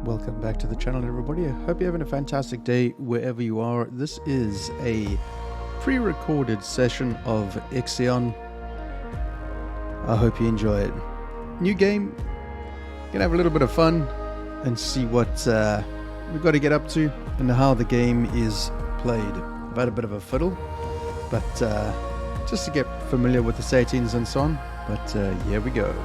Welcome back to the channel, everybody. I hope you're having a fantastic day wherever you are. This is a pre-recorded session of IXION. I hope you enjoy it. New game. Gonna have a little bit of fun and see what we've got to get up to and how the game is played. I've had a bit of a fiddle, but just to get familiar with the settings and so on. But here we go.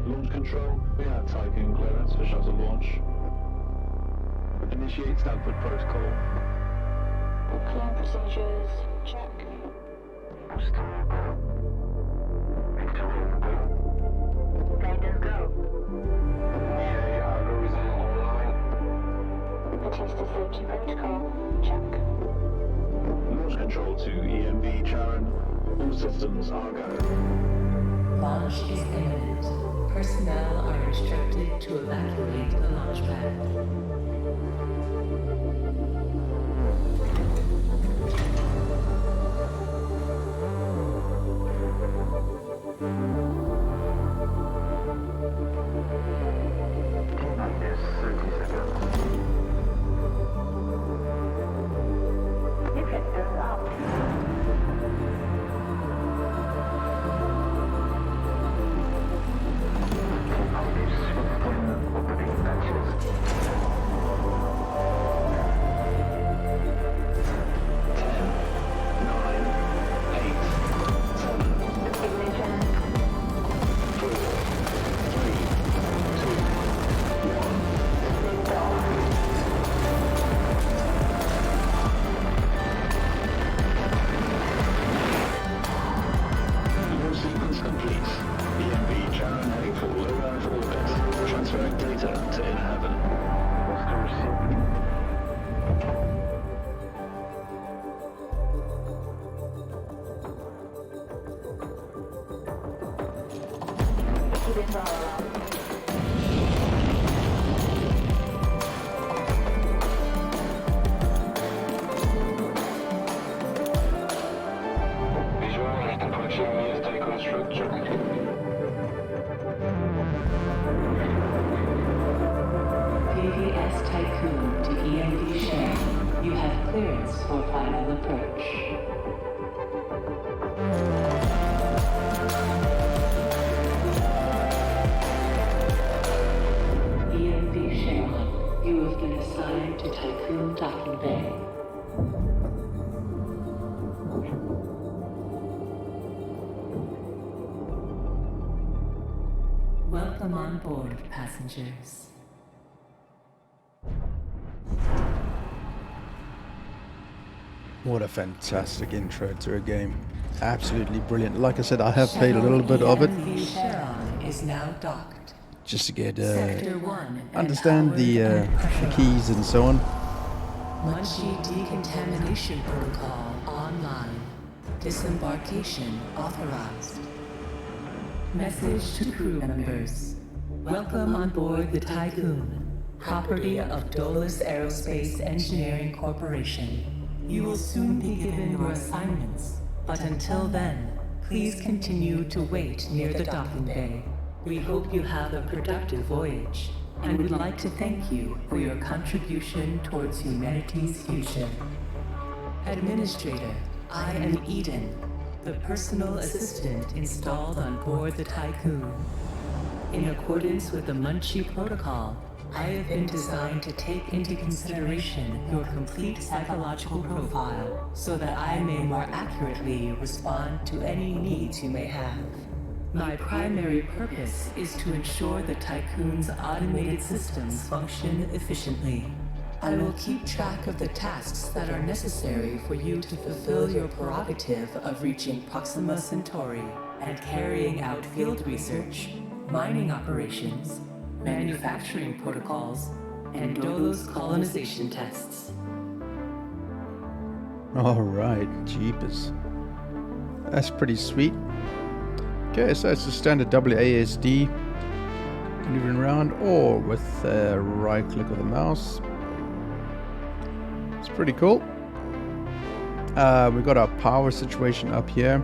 Launch control, we have Tiqqun clearance for shuttle launch. Initiate Stanford protocol. Clear procedures, check. Guidance go. EA algorithm online. Batista safety protocol, check. Launch control to EMB Charon. All systems are go. Launch is imminent. Personnel are instructed to evacuate the launch pad. Yes, 30 seconds. Deflectors out. Visualize the proximity Tiqqun structure. PPS Tiqqun to EMD share. You have clearance for final approach. EMD share. You have been assigned to Tiqqun docking bay. Welcome on board, passengers. What a fantastic intro to a game. Absolutely brilliant. Like I said, I have played a little bit of it EMD Sharon is now docked. just to get Sector 1 understand the empowered keys and so on. Munchie decontamination protocol online. Disembarkation authorized. Message to crew members. Welcome on board the Tiqqun, property of DOLOS Aerospace Engineering Corporation. You will soon be given your assignments, but until then, please continue to wait near the docking bay. We hope you have a productive voyage, and would like to thank you for your contribution towards humanity's future. Administrator, I am Eden, the personal assistant installed on board the Tiqqun. In accordance with the Munchie Protocol, I have been designed to take into consideration your complete psychological profile so that I may more accurately respond to any needs you may have. My primary purpose is to ensure the Tiqqun's automated systems function efficiently. I will keep track of the tasks that are necessary for you to fulfill your prerogative of reaching Proxima Centauri and carrying out field research, mining operations, manufacturing protocols, and DOLOS colonization tests. Alright, jeepers. That's pretty sweet. Okay, so it's a standard WASD. Maneuvering around or with a right click of the mouse. It's pretty cool. We've got our power situation up here.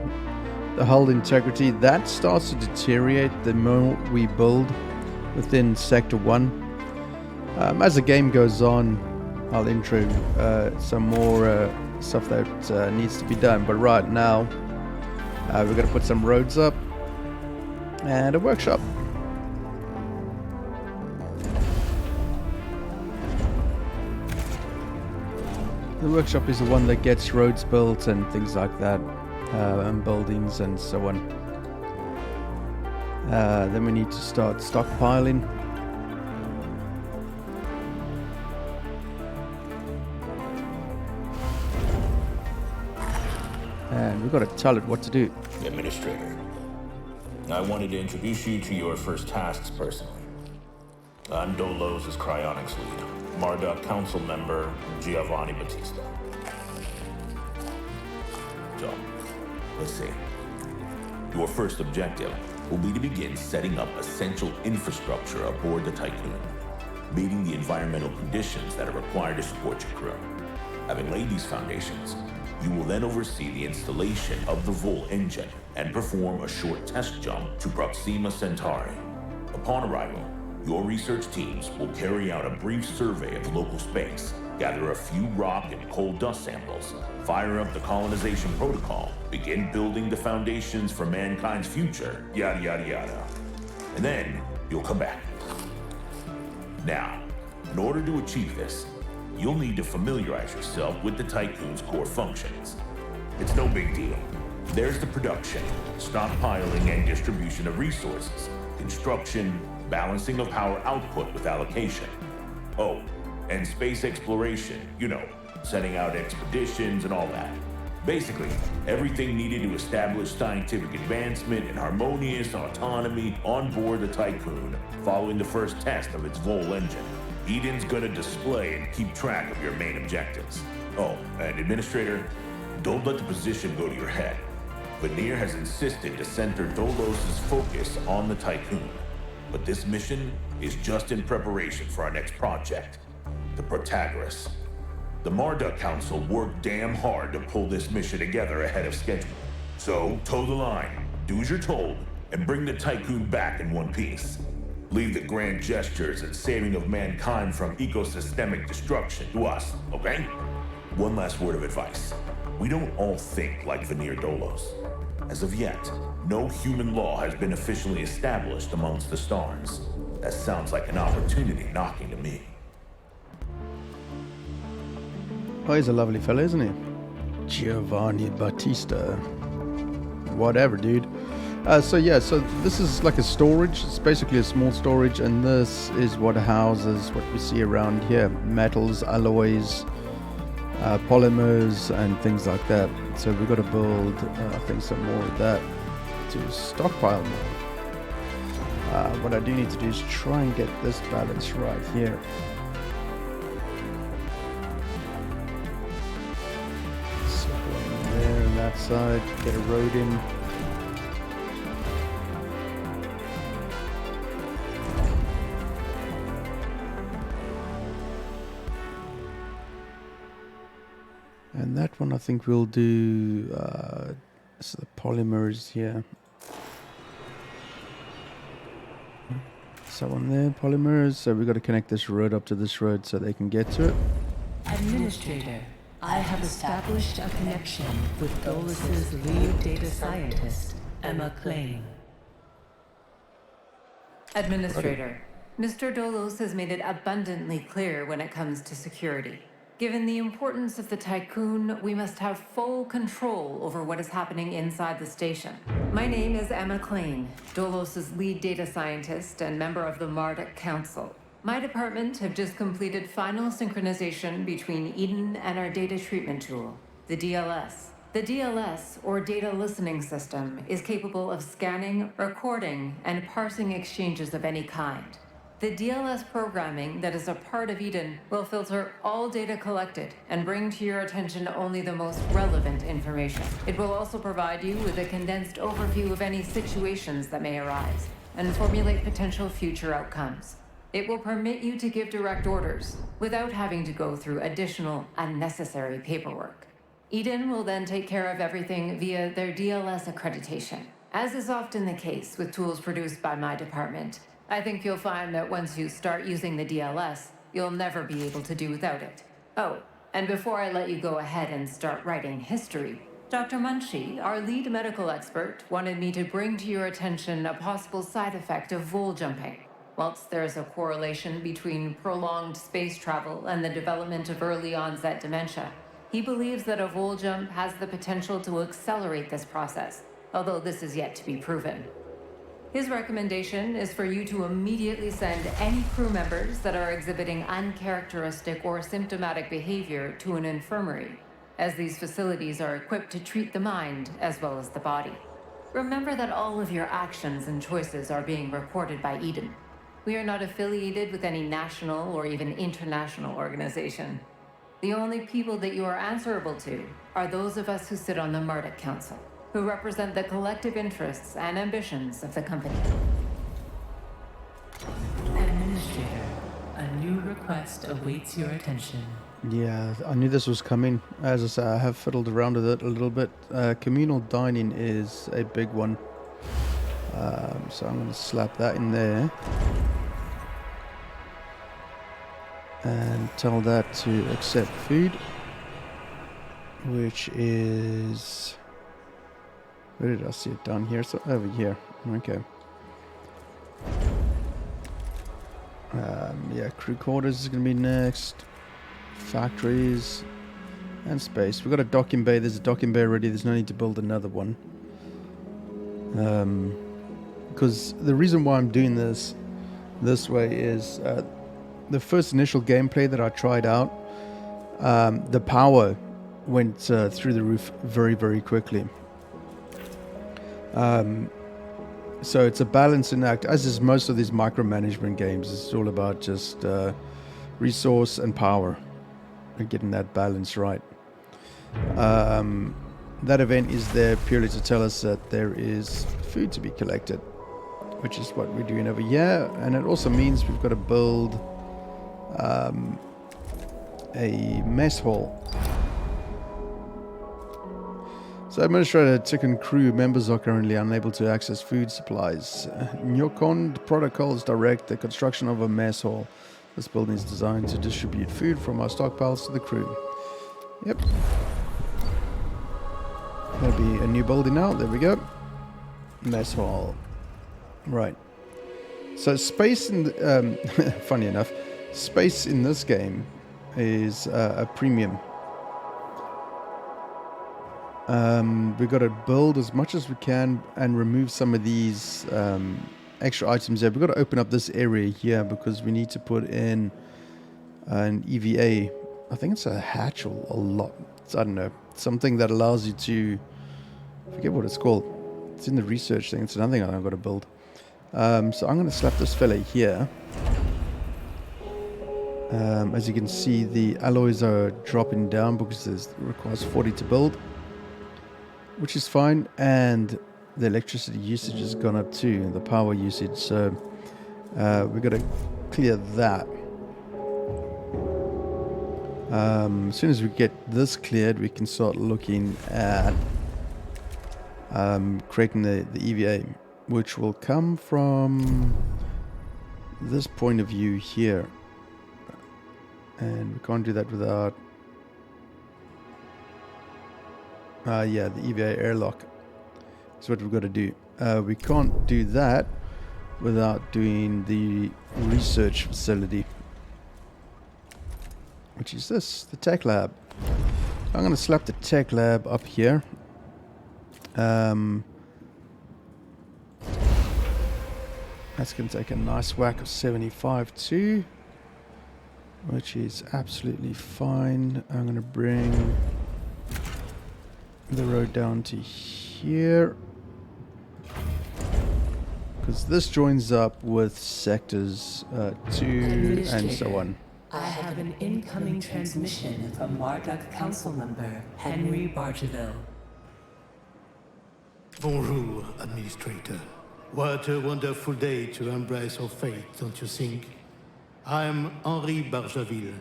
The hull integrity, that starts to deteriorate the more we build within Sector 1. As the game goes on, I'll intro some more stuff that needs to be done. But right now, we're going to put some roads up and a workshop. The workshop is the one that gets roads built and things like that, and buildings and so on. Then we need to start stockpiling. And we've got to tell it what to do. Administrator, I wanted to introduce you to your first tasks personally. I'm DOLOS' cryonics lead, Marduk Council member Giovanni Battista. So, let's see. Your first objective will be to begin setting up essential infrastructure aboard the Tiqqun, meeting the environmental conditions that are required to support your crew. Having laid these foundations, you will then oversee the installation of the Vol engine and perform a short test jump to Proxima Centauri. Upon arrival, your research teams will carry out a brief survey of local space, gather a few rock and coal dust samples, fire up the colonization protocol, begin building the foundations for mankind's future, yada yada yada. And then you'll come back. Now, in order to achieve this, you'll need to familiarize yourself with the Tiqqun's core functions. It's no big deal. There's the production, stockpiling and distribution of resources, construction, balancing of power output with allocation. Oh, and space exploration, you know, setting out expeditions and all that. Basically, everything needed to establish scientific advancement and harmonious autonomy on board the Tiqqun following the first test of its Vol engine. Eden's gonna display and keep track of your main objectives. Oh, and Administrator, don't let the position go to your head. Veneer has insisted to center DOLOS' focus on the Tiqqun. But this mission is just in preparation for our next project, the Protagoras. The Marduk Council worked damn hard to pull this mission together ahead of schedule. So, toe the line, do as you're told, and bring the Tiqqun back in one piece. Leave the grand gestures and saving of mankind from ecosystemic destruction to us, okay? One last word of advice. We don't all think like Veneer DOLOS. As of yet, no human law has been officially established amongst the stars. That sounds like an opportunity knocking to me. Oh, he's a lovely fella, isn't he? Giovanni Battista. Whatever, dude. So this is like a storage. It's basically a small storage, and this is what houses what we see around here: metals, alloys, polymers, and things like that. So we've got to build, I think, some more of that to stockpile more. What I do need to do is try and get this balance right here. So go in there on that side, get a road in. And that one I think we'll do, so the polymers here. So on there, polymers, so we've got to connect this road up to this road so they can get to it. Administrator, I have established a connection with DOLOS' lead data scientist, Emma Klein. Administrator, Mr. DOLOS has made it abundantly clear when it comes to security. Given the importance of the Tiqqun, we must have full control over what is happening inside the station. My name is Emma Klein, DOLOS' lead data scientist and member of the Marduk Council. My department have just completed final synchronization between Eden and our data treatment tool, the DLS. The DLS, or Data Listening System, is capable of scanning, recording, and parsing exchanges of any kind. The DLS programming that is a part of Eden will filter all data collected and bring to your attention only the most relevant information. It will also provide you with a condensed overview of any situations that may arise and formulate potential future outcomes. It will permit you to give direct orders without having to go through additional unnecessary paperwork. Eden will then take care of everything via their DLS accreditation. As is often the case with tools produced by my department, I think you'll find that once you start using the DLS, you'll never be able to do without it. Oh, and before I let you go ahead and start writing history, Dr. Munchie, our lead medical expert, wanted me to bring to your attention a possible side effect of vol jumping. Whilst there is a correlation between prolonged space travel and the development of early onset dementia, he believes that a vol jump has the potential to accelerate this process, although this is yet to be proven. His recommendation is for you to immediately send any crew members that are exhibiting uncharacteristic or symptomatic behavior to an infirmary, as these facilities are equipped to treat the mind as well as the body. Remember that all of your actions and choices are being recorded by Eden. We are not affiliated with any national or even international organization. The only people that you are answerable to are those of us who sit on the Marduk Council, who represent the collective interests and ambitions of the company. Administrator, a new request awaits your attention. Yeah, I knew this was coming. As I said, I have fiddled around with it a little bit. Communal dining is a big one. So I'm going to slap that in there. And tell that to accept food. Which is... Where did I see it? Down here? So over here. Okay. Yeah, crew quarters is going to be next. Factories. And space. We've got a docking bay. There's a docking bay already. There's no need to build another one. Because the reason why I'm doing this way is the first initial gameplay that I tried out, the power went through the roof very, very quickly. So it's a balancing act, as is most of these micromanagement games. It's all about just resource and power and getting that balance right. That event is there purely to tell us that there is food to be collected, which is what we're doing over here. And it also means we've got to build a mess hall. So Administrator Tiqqun crew members are currently unable to access food supplies. Nyokon protocols direct the construction of a mess hall. This building is designed to distribute food from our stockpiles to the crew. Yep. There'll be a new building now. There we go. Mess hall. Right. So space in the, funny enough, space in this game is a premium. We've got to build as much as we can and remove some of these extra items there. We've got to open up this area here because we need to put in an EVA. I think it's a hatch or a lot. I don't know. Something that allows you to... I forget what it's called. It's in the research thing. It's another thing I've got to build. So I'm going to slap this fella here. As you can see, the alloys are dropping down because it requires 40 to build, which is fine. And the electricity usage has gone up too, the power usage. So we've got to clear that. As soon as we get this cleared, we can start looking at creating the EVA, which will come from this point of view here. And we can't do that without... yeah, the EVA airlock is what we've got to do. We can't do that without doing the research facility, which is this, the tech lab. I'm going to slap the tech lab up here. That's going to take a nice whack of 75 too, which is absolutely fine. I'm going to bring the road down to here, because this joins up with sectors 2 and so on. I have an incoming transmission from Marduk Council member Henry Bargeville. Bonjour, Administrator. What a wonderful day to embrace our fate, don't you think? I'm Henri Bargeville,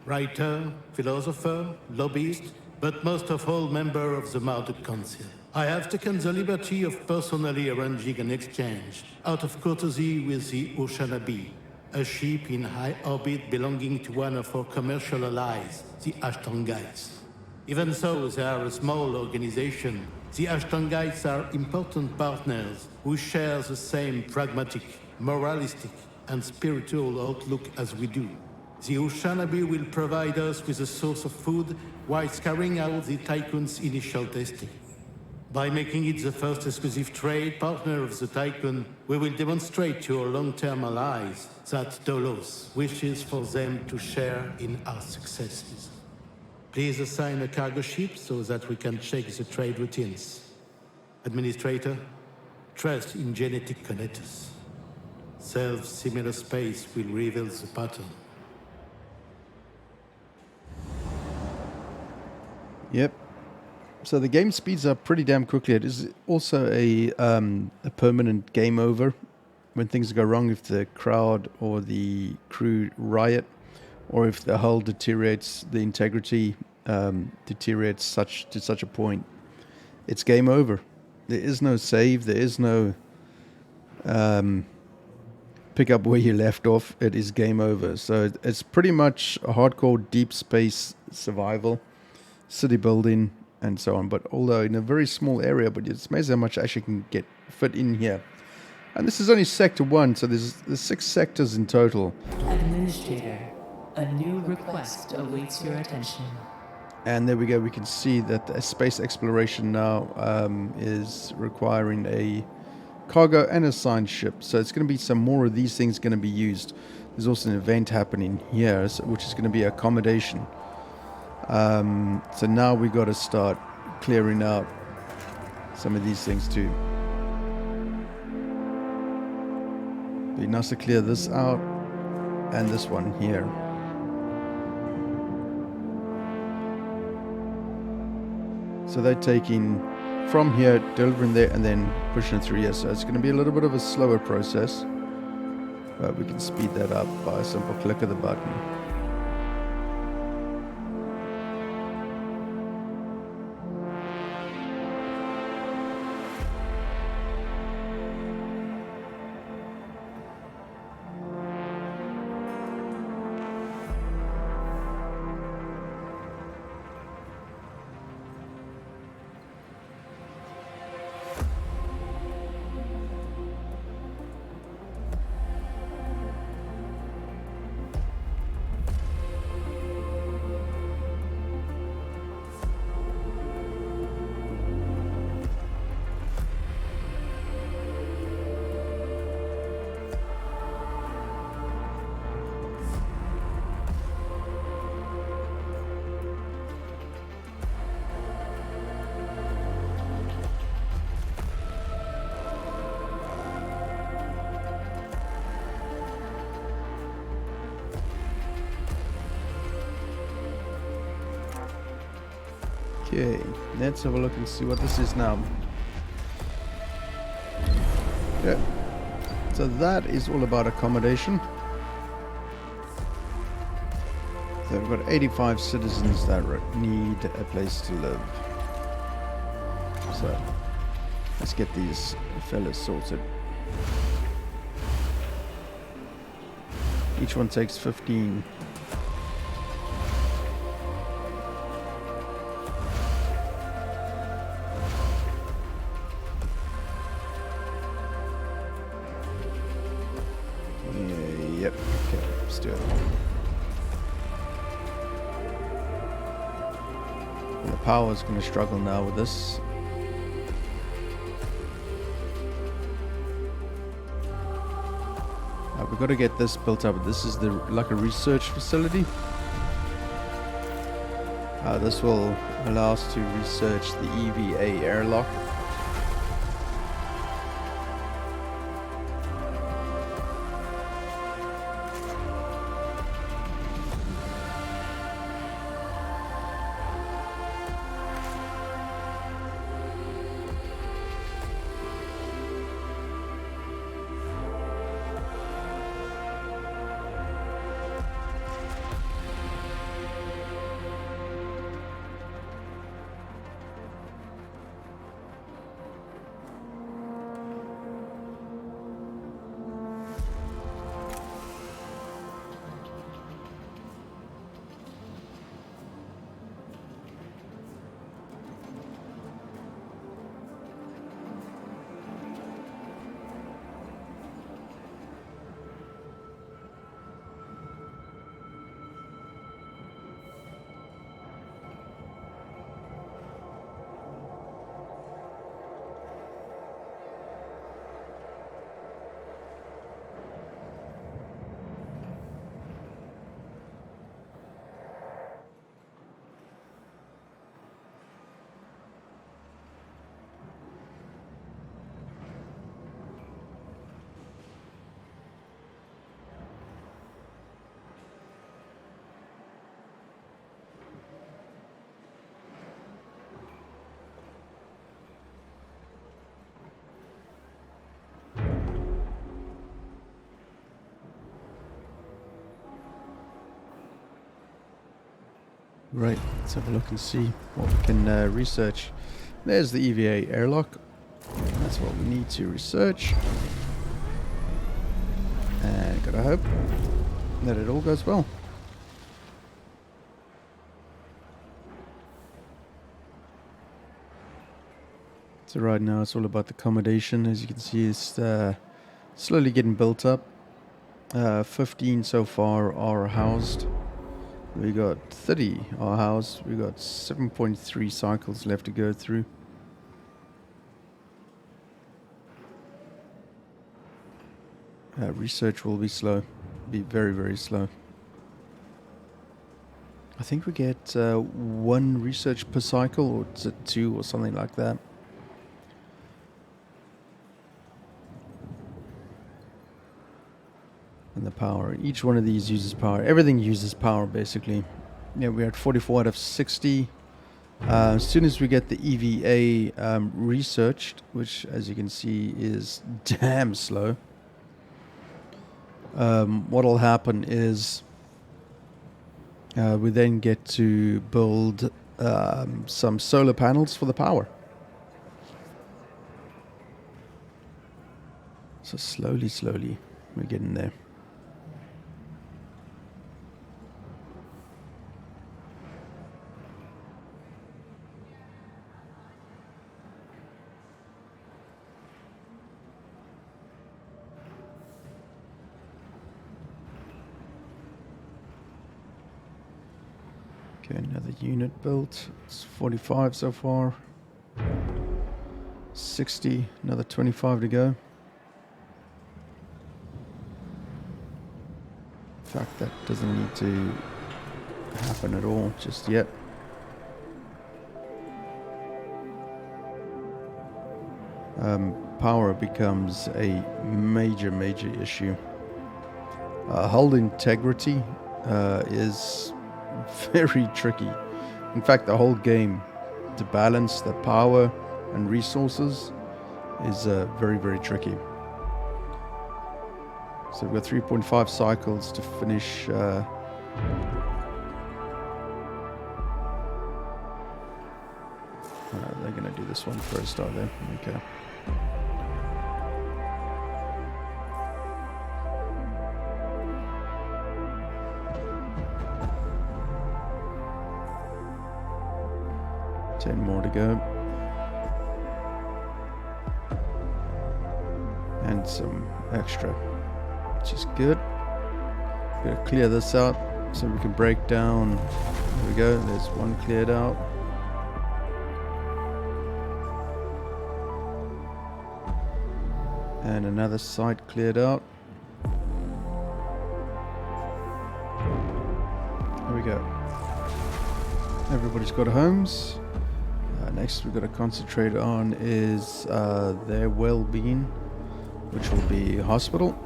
writer, philosopher, lobbyist, but most of all member of the Marduk Council. I have taken the liberty of personally arranging an exchange out of courtesy with the Oceanabe, a ship in high orbit belonging to one of our commercial allies, the Ashtongites. Even though they are a small organization, the Ashtongites are important partners who share the same pragmatic, moralistic, and spiritual outlook as we do. The Oceanabe will provide us with a source of food whilst carrying out the Tiqqun's initial testing. By making it the first exclusive trade partner of the Tiqqun, we will demonstrate to our long-term allies that DOLOS wishes for them to share in our successes. Please assign a cargo ship so that we can check the trade routines. Administrator, trust in genetic connectors. Self-similar space will reveal the pattern. Yep. So the game speeds up pretty damn quickly. It is also a permanent game over when things go wrong, if the crowd or the crew riot, or if the hull deteriorates, the integrity deteriorates to such a point. It's game over. There is no save. There is no pick up where you left off. It is game over. So it's pretty much a hardcore deep space survival, city building, and so on. But although in a very small area, but it's amazing how much actually can fit in here. And this is only sector 1, so there's 6 sectors in total. Administrator, a new request awaits your attention. And there we go. We can see that the space exploration now is requiring a cargo and a signed ship. So it's going to be some more of these things going to be used. There's also an event happening here, which is going to be accommodation. So now we got to start clearing out some of these things too. Be nice to clear this out and this one here. So they're taking from here, delivering there, and then pushing it through here. So it's going to be a little bit of a slower process, but we can speed that up by a simple click of the button. Okay, let's have a look and see what this is now. Yeah, so that is all about accommodation. So we've got 85 citizens that need a place to live. So let's get these fellas sorted. Each one takes 15. Yep, okay, let's do it. And the power's going to struggle now with this. we've got to get this built up. This is like a research facility. This will allow us to research the EVA airlock. Right, let's have a look and see what we can research. There's the EVA airlock. That's what we need to research. And gotta hope that it all goes well. So right now it's all about the accommodation. As you can see, it's slowly getting built up. 15 so far are housed. We got 30 are housed. We got 7.3 cycles left to go through. Research will be slow. Be very, very slow. I think we get 1 research per cycle, or 2 or something like that. And the power. Each one of these uses power. Everything uses power, basically. Yeah, we're at 44 out of 60. As soon as we get the EVA researched, which, as you can see, is damn slow, what'll happen is we then get to build some solar panels for the power. So slowly, we're getting there. Okay, another unit built. It's 45 so far. 60, another 25 to go. In fact, that doesn't need to happen at all just yet. Power becomes a major issue. Hull integrity is very tricky. In fact, the whole game, to balance the power and resources, is very tricky. So we've got 3.5 cycles to finish. They're going to do this one first, are they? Okay. More to go. And some extra, which is good. Gotta clear this out so we can break down. There we go, there's one cleared out. And another site cleared out. Everybody's got homes. Next we've got to concentrate on is their well-being, which will be hospital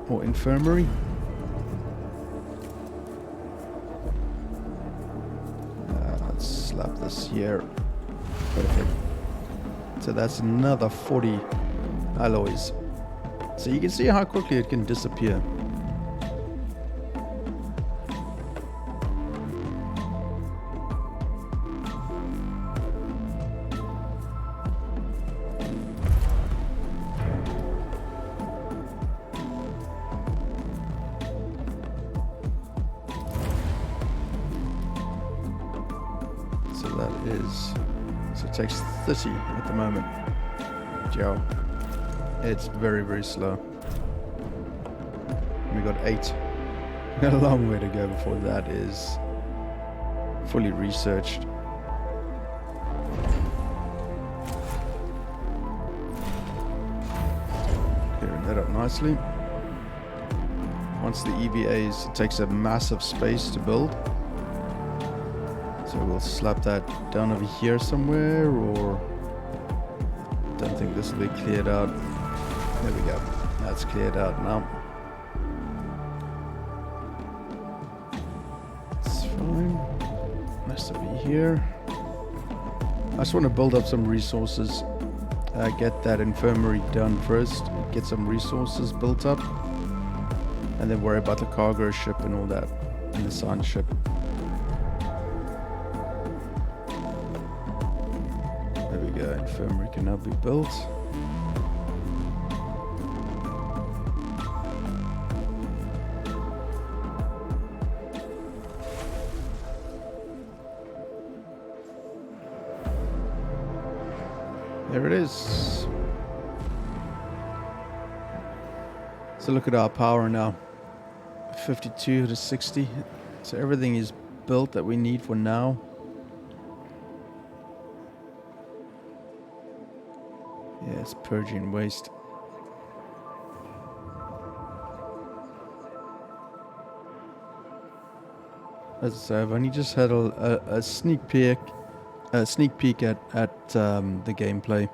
or infirmary. Let's slap this here. Perfect. So that's another 40 alloys. So you can see how quickly it can disappear. So it takes 30 at the moment. Joe. It's very, very slow. We got 8. We got a long way to go before that is fully researched. Clearing that up nicely. Once the EVAs, it takes a massive space to build. So we'll slap that down over here somewhere, or don't think this will be cleared out. There we go. That's cleared out now. It's fine. Nice to be here. I just want to build up some resources. Get that infirmary done first. Get some resources built up. And then worry about the cargo ship and all that. And the science ship. Infirmary can now be built. There it is. So look at our power now. 52 to 60. So everything is built that we need for now. Yeah, it's purging waste. As I say, I've only just had a sneak peek at the gameplay.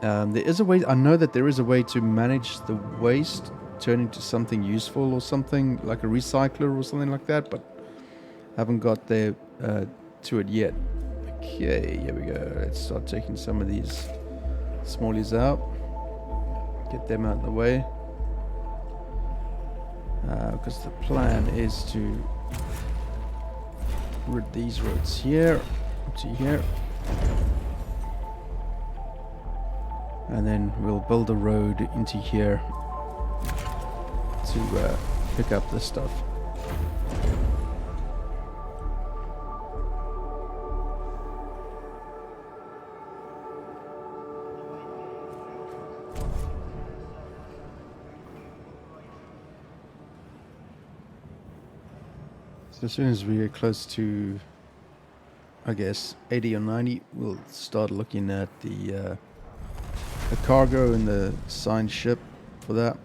There is a way. I know that there is a way to manage the waste, turn into something useful or something like a recycler or something like that, but haven't got there to it yet. Okay, here we go. Let's start taking some of these smallies out. Get them out of the way. Because the plan is to rid these roads here to here. And then we'll build a road into here to pick up this stuff. So as soon as we get close to, I guess, 80 or 90, we'll start looking at the cargo and the signed ship for that.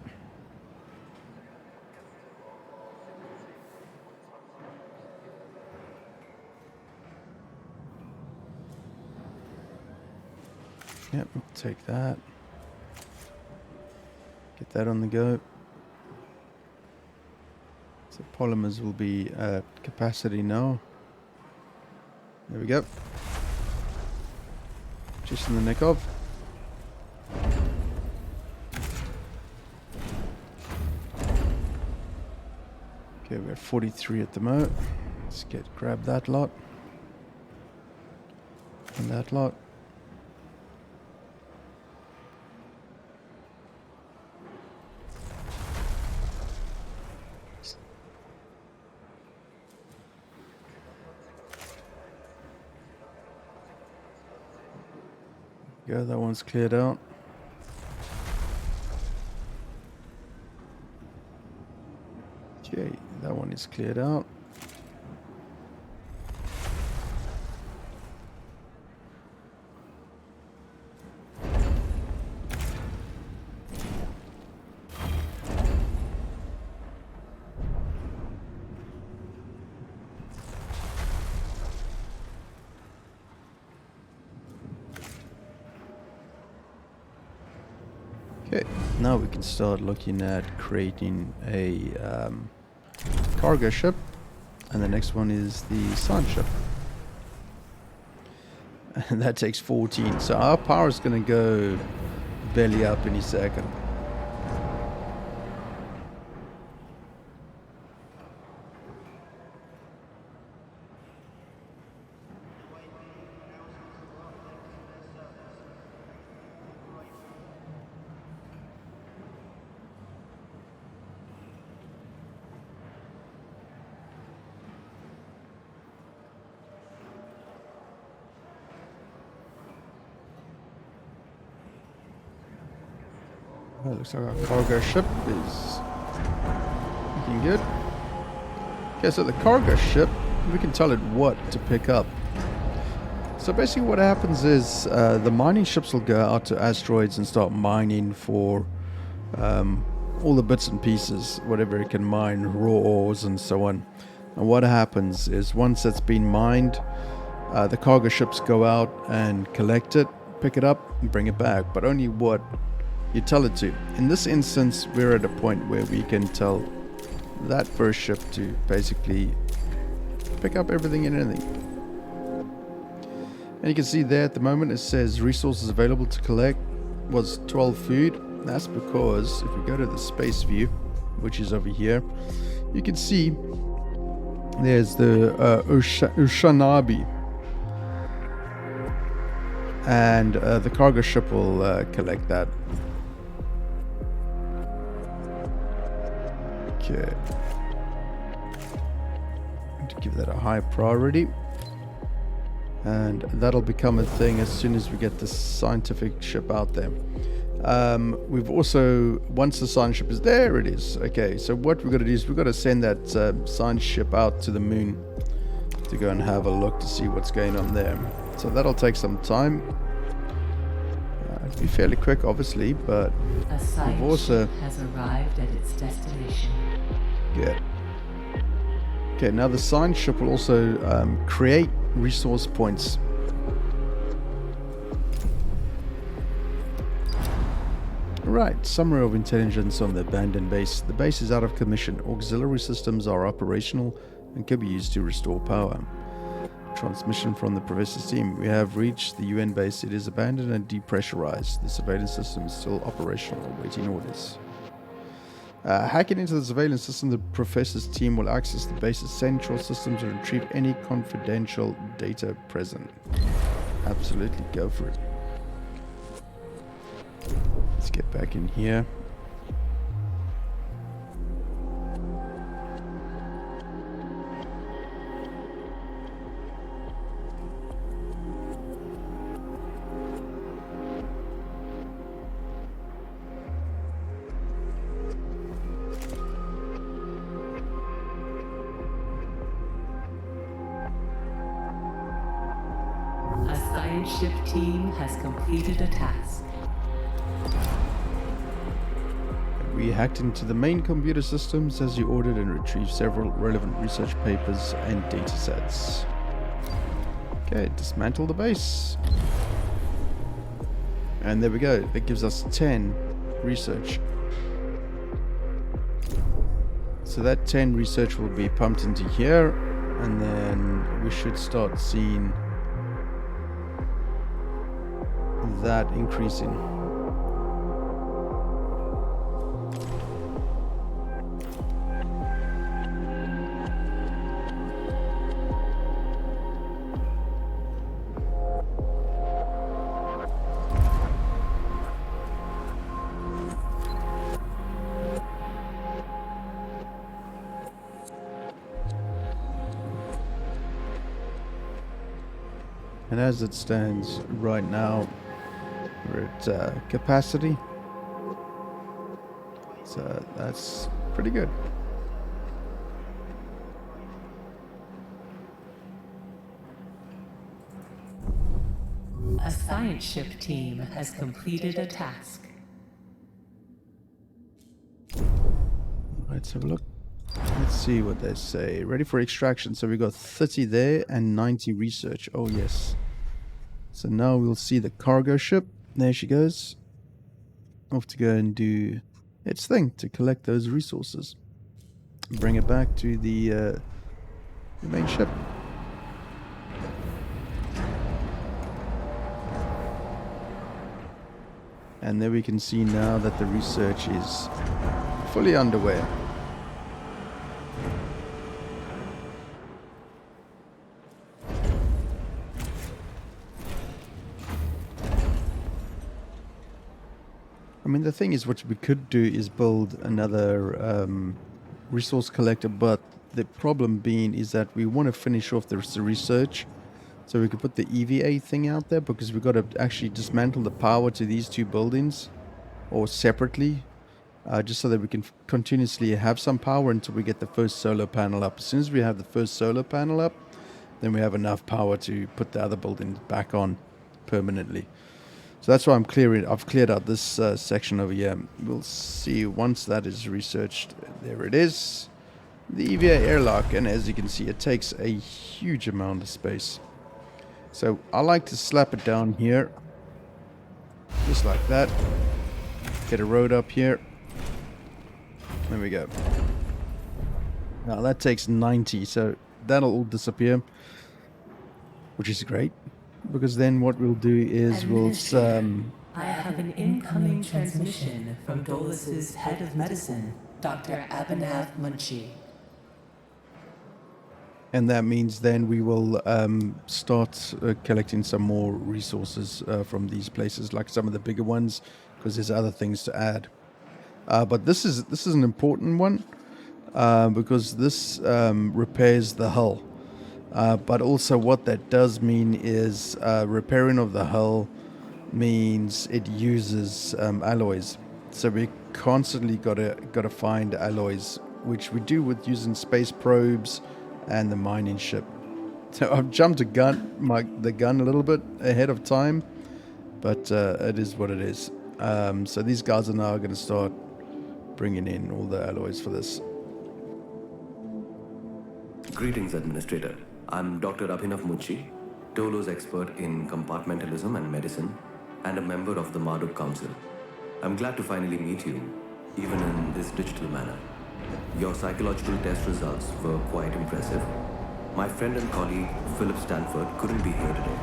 Yep, we'll take that. Get that on the go. So polymers will be at capacity now. There we go. Just in the nick of. Okay, we're at 43 at the moment. Let's grab that lot. And that lot. Go, that one's cleared out. Okay, that one is cleared out. Okay, now we can start looking at creating a cargo ship, and the next one is the science ship. And that takes 14, so our power is going to go belly up any second. Well, looks like our cargo ship is looking good. Okay, so the cargo ship, we can tell it what to pick up. So basically what happens is the mining ships will go out to asteroids and start mining for all the bits and pieces, whatever it can mine, raw ores and so on. And what happens is once it's been mined, the cargo ships go out and collect it, pick it up and bring it back, but only what you tell it to. In this instance, we're at a point where we can tell that first ship to basically pick up everything and anything. And you can see there at the moment it says resources available to collect was 12 food. That's because if we go to the space view, which is over here, you can see there's the Ushanabi, and the cargo ship will collect that. Okay, to give that a high priority, and that'll become a thing as soon as we get the scientific ship out there. We've also, once the science ship is there, it is okay. So what we've got to do is we've got to send that science ship out to the moon to go and have a look to see what's going on there. So that'll take some time. It'll be fairly quick, obviously, but A science we've also ship has arrived at its destination. good. Okay, now the science ship will also create resource points. Right, summary of intelligence on the abandoned base. The base is out of commission. Auxiliary systems are operational and can be used to restore power. Transmission from the professor's team. We have reached the UN base. It is abandoned and depressurized. The surveillance system is still operational, awaiting orders. Hacking into the surveillance system, the professor's team will access the base's central system to retrieve any confidential data present. Absolutely, go for it. Let's get back in here. A science ship team has completed a task. We hacked into the main computer systems as you ordered and retrieved several relevant research papers and datasets. Okay, dismantle the base. And there we go. That gives us 10 research. So that 10 research will be pumped into here, and then we should start seeing that increasing. And as it stands right now, we're at capacity. So that's pretty good. A science ship team has completed a task. Let's have a look. Let's see what they say. Ready for extraction. So we got 30 there and 90 research. Oh yes. So now we'll see the cargo ship. There she goes. off to go and do its thing to collect those resources. Bring it back to the main ship. And there we can see now that the research is fully underway. I mean, the thing is, what we could do is build another resource collector, but the problem being is that we want to finish off the research. So we could put the EVA thing out there, because we've got to actually dismantle the power to these two buildings, or separately, just so that we can continuously have some power until we get the first solar panel up. As soon as we have the first solar panel up, then we have enough power to put the other buildings back on permanently. So that's why I've cleared out this section over here. We'll see once that is researched. There it is. The EVA airlock, and as you can see, it takes a huge amount of space. So I like to slap it down here, just like that. Get a road up here. There we go. Now that takes 90, so that'll all disappear, which is great, because then what we'll do is we'll I have an incoming transmission from DOLOS's head of medicine, Dr. Abhinav Munshi. and that means then we will start collecting some more resources from these places, like some of the bigger ones, because there's other things to add. But this is an important one, because this repairs the hull. But also what that does mean is repairing of the hull means it uses alloys. So we constantly gotta find alloys, which we do with using space probes and the mining ship. So I've jumped the gun a little bit ahead of time, but it is what it is. So these guys are now going to start bringing in all the alloys for this. Greetings, Administrator. I'm Dr. Abhinav Munshi, DOLOS expert in compartmentalism and medicine, and a member of the Marduk Council. I'm glad to finally meet you, even in this digital manner. Your psychological test results were quite impressive. My friend and colleague, Philip Stanford, couldn't be here today,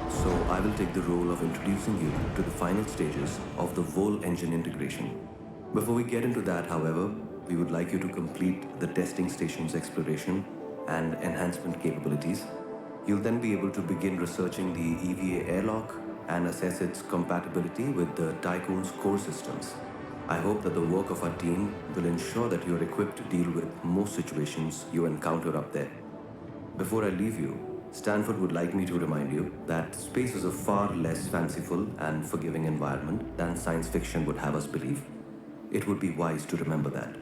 so I will take the role of introducing you to the final stages of the Vol engine integration. Before we get into that, however, we would like you to complete the testing station's exploration and enhancement capabilities. You'll then be able to begin researching the EVA airlock and assess its compatibility with the Tiqqun's core systems. I hope that the work of our team will ensure that you're equipped to deal with most situations you encounter up there. Before I leave you, Stanford would like me to remind you that space is a far less fanciful and forgiving environment than science fiction would have us believe. It would be wise to remember that.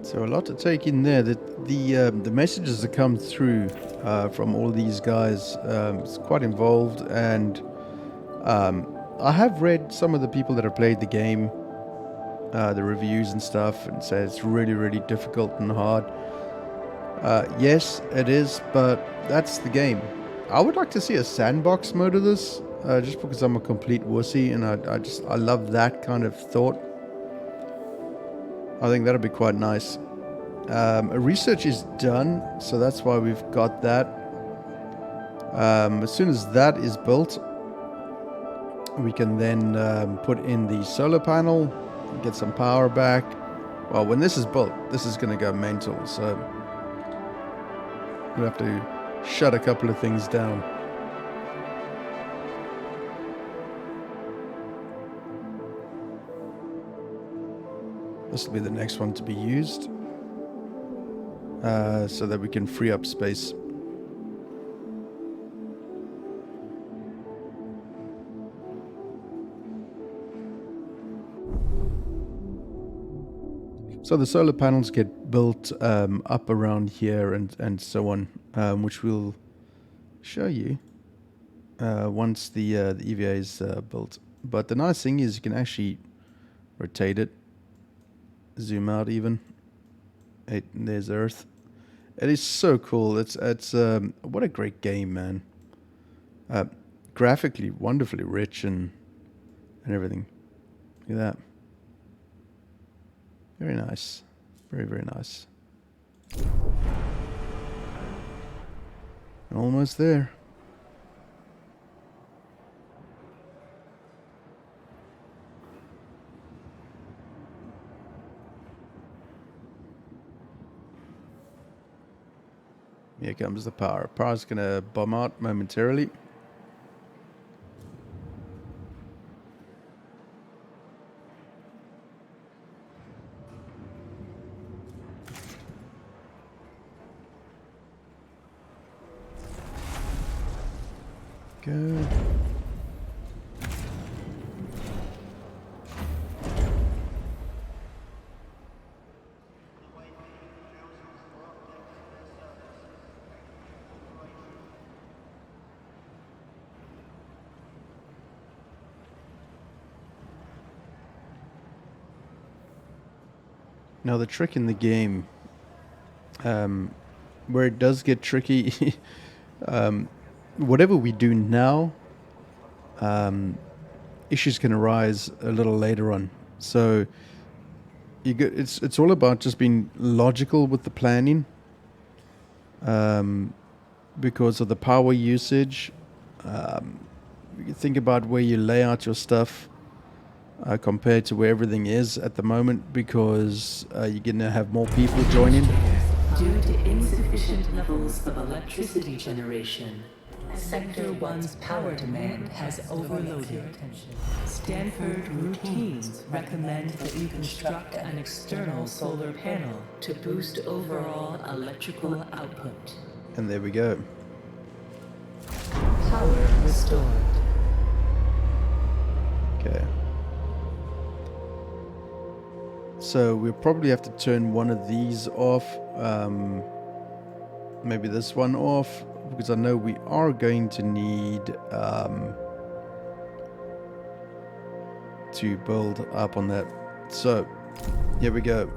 So a lot to take in there. The messages that come through from all these guys, it's quite involved, and I have read some of the people that have played the game, the reviews and stuff, and say it's really, really difficult and hard. Yes, it is, but that's the game. I would like to see a sandbox mode of this, just because I'm a complete wussy, and I love that kind of thought. I think that'd be quite nice. Research is done, so that's why we've got that. As soon as that is built, we can then put in the solar panel, get some power back. Well, when this is built, this is going to go mental, so we'll have to shut a couple of things down. This will be the next one to be used, so that we can free up space. So the solar panels get built up around here and so on, which we'll show you once the EVA is built. But the nice thing is you can actually rotate it, zoom out even. There's Earth. It is so cool. It's what a great game, man. Graphically wonderfully rich and everything. Look at that. Very nice. Very, very nice. Almost there. Here comes the power. Power's gonna bomb out momentarily. Good. Now the trick in the game, where it does get tricky, whatever we do now, issues can arise a little later on. So it's all about just being logical with the planning, because of the power usage. You think about where you lay out your stuff. Compared to where everything is at the moment, because you're going to have more people joining. Due to insufficient levels of electricity generation, Sector 1's power demand has overloaded. Stanford routines recommend that you construct an external solar panel to boost overall electrical output. And there we go. Power restored. Okay. So we'll probably have to turn one of these off. Maybe this one off, because I know we are going to need to build up on that. So here we go.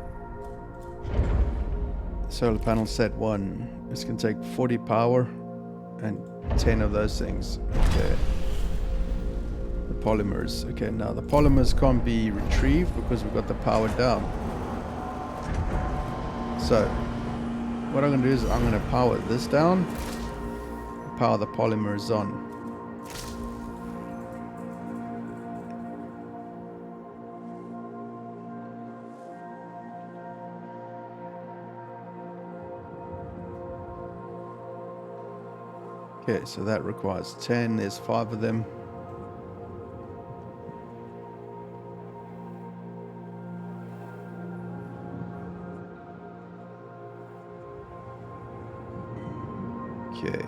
Solar panel set 1. It's going to take 40 power and 10 of those things. Okay. The polymers. Okay, now the polymers can't be retrieved because we've got the power down. So what I'm going to do is I'm going to power this down, power the polymers on. Okay, so that requires 10. There's 5 of them. Okay.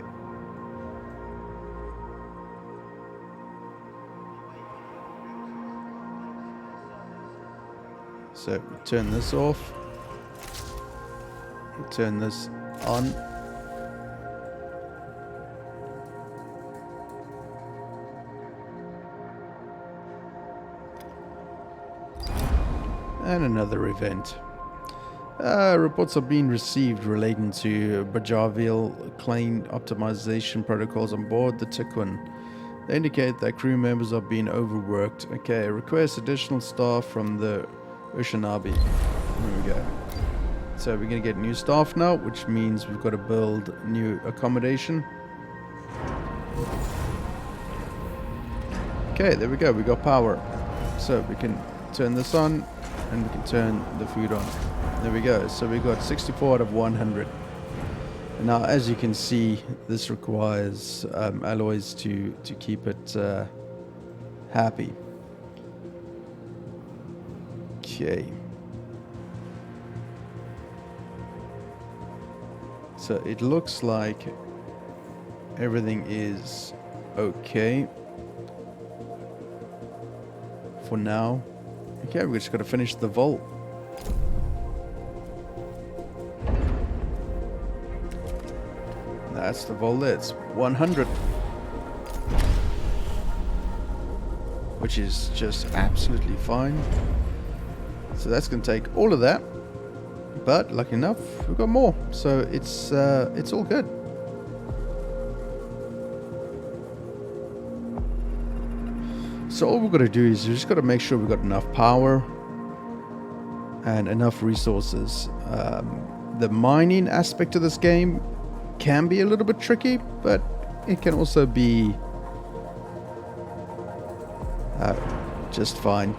So we turn this off. We turn this on. And another event. Reports are being received relating to Bajaville claim optimization protocols on board the Tiqqun. They indicate that crew members are being overworked. Okay, request additional staff from the Ushinabi. There we go. So we're going to get new staff now, which means we've got to build new accommodation. Okay, there we go. We got power. So we can turn this on and we can turn the food on. There we go. So we got 64 out of 100. And now, as you can see, this requires alloys to keep it happy. Okay. So it looks like everything is okay for now. Okay, we just got to finish the vault. That's the vault. It's 100. which is just absolutely fine. So that's going to take all of that. But lucky enough, we've got more. So it's all good. So all we've got to do is we've just got to make sure we've got enough power and enough resources. The mining aspect of this game can be a little bit tricky, but it can also be just fine.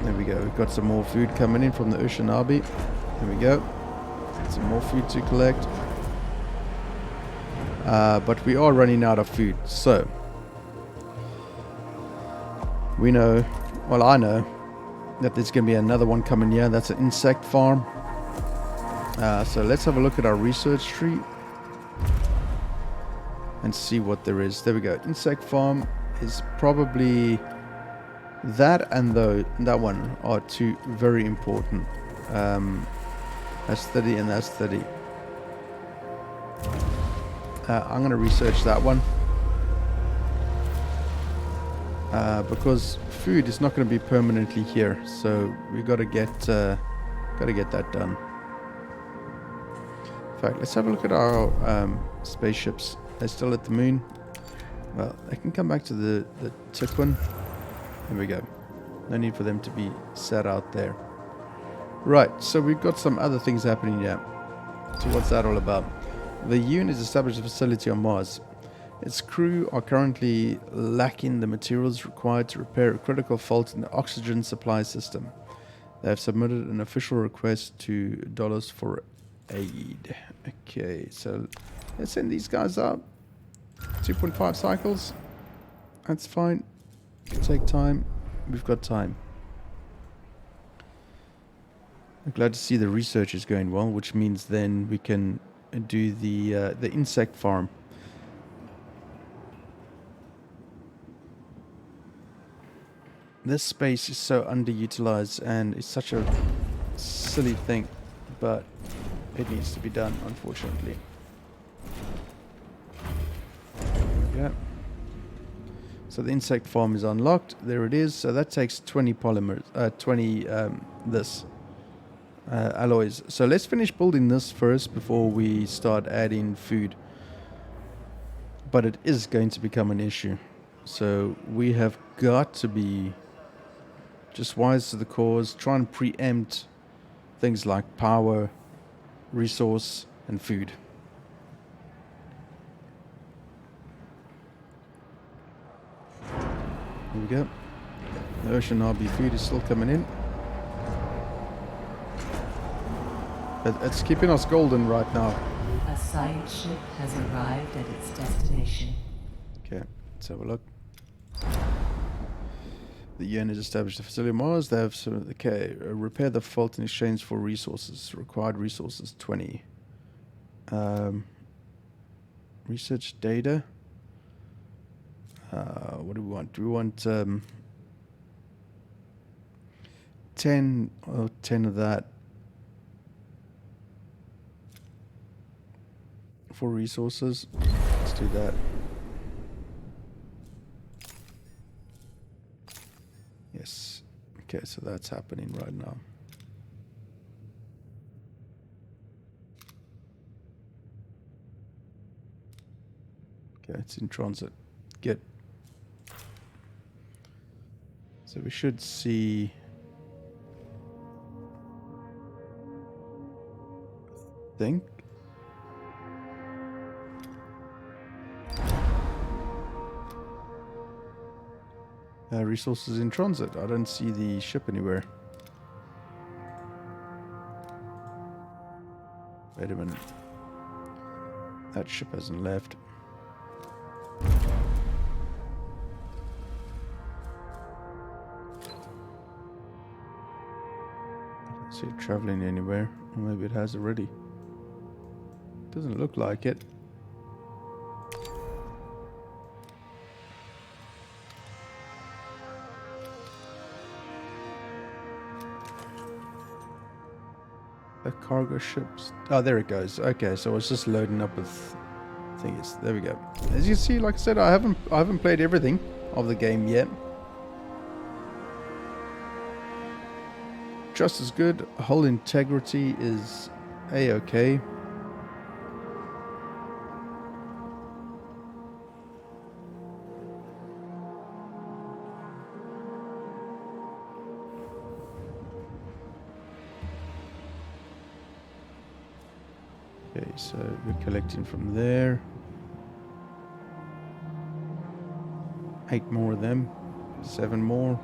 There we go. We've got some more food coming in from the Oceanabi. There we go. Some more food to collect. But we are running out of food. So we know, well, I know that there's going to be another one coming here. That's an insect farm. So let's have a look at our research tree and see what there is. There we go. Insect farm is probably that, and that one are two very important. That's 30 and that's 30. I'm going to research that one because food is not going to be permanently here, so we got to get that done. In fact, let's have a look at our spaceships. They're still at the moon. Well, they can come back to the Tiqqun. There we go. No need for them to be set out there. Right, so we've got some other things happening here. So what's that all about? The IXION has established a facility on Mars. Its crew are currently lacking the materials required to repair a critical fault in the oxygen supply system. They have submitted an official request to DOLOS for aid. Okay, so let's send these guys up. 2.5 cycles. That's fine. It'll take time. We've got time. I'm glad to see the research is going well, which means then we can do the insect farm. This space is so underutilized and it's such a silly thing, but it needs to be done, unfortunately. Yeah. So the insect farm is unlocked. There it is. So that takes 20 polymers, 20 alloys. So let's finish building this first before we start adding food. But it is going to become an issue. So we have got to be just wise to the cause, try and preempt things like power, resource, and food. Here we go. The Oceanabi food is still coming in. It's keeping us golden right now. A science ship has arrived at its destination. Okay, let's have a look. The UN has established a facility on Mars. They have repair the fault in exchange for resources. Required resources 20. Research data. What do we want? Do we want 10 of that for resources? Let's do that. Yes. Okay, so that's happening right now. Okay, it's in transit. Good. So we should see, I think, resources in transit. I don't see the ship anywhere. Wait a minute. That ship hasn't left. See it traveling anywhere. Or maybe it has already. Doesn't look like it. The cargo ships. Oh, there it goes. Okay, so it's just loading up with thingies. There we go. As you see, like I said, I haven't played everything. of the game yet. Trust is good. Hull integrity is A-okay. Okay, so we're collecting from there. 8 more of them. 7 more.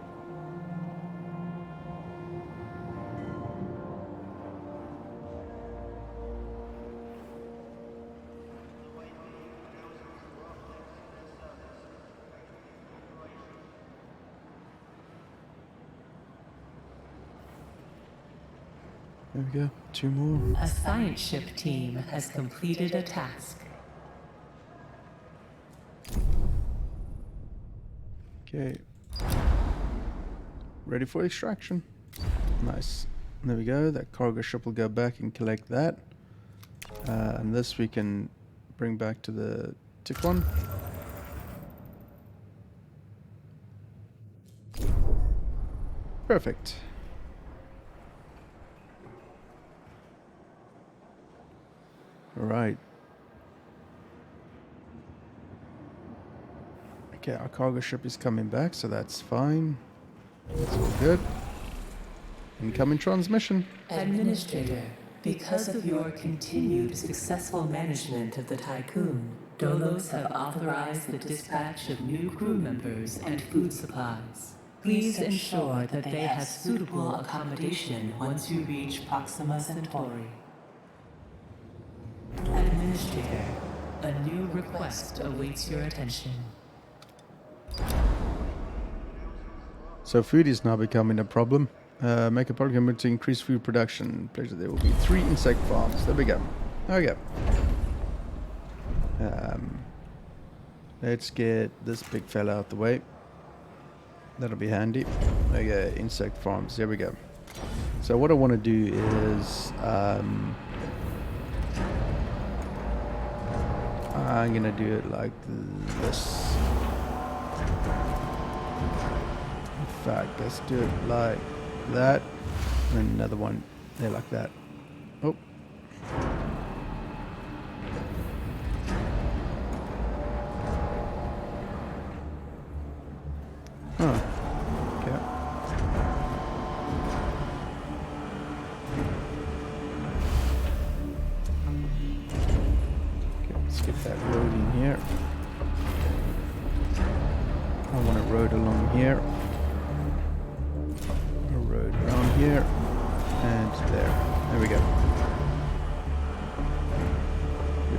There we go. 2 more. A science ship team has completed a task. Okay. Ready for extraction. Nice. There we go. That cargo ship will go back and collect that. And this we can bring back to the Tiqqun. Perfect. Alright. Okay, our cargo ship is coming back, so that's fine. That's all good. Incoming transmission. Administrator, because of your continued successful management of the Tiqqun, Dolos have authorized the dispatch of new crew members and food supplies. Please ensure that they have suitable accommodation once you reach Proxima Centauri. Administrator, a new request awaits your attention. So food is now becoming a problem. Make a program to increase food production. Pleasure. There will be 3 insect farms. There we go. There we go. Let's get this big fella out the way. That'll be handy. Okay, insect farms. There we go. So what I want to do is I'm gonna do it like this. In fact, let's do it like that, and then another one there like that. Oh. Huh. Okay. Okay, let's get that road in here. I want a road along here. Road around here and there. There we go.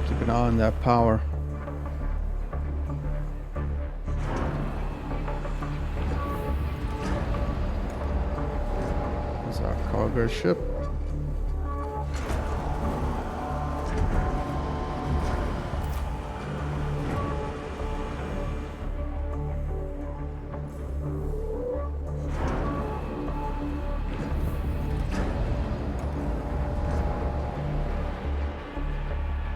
Keep an eye on that power. There's our cargo ship.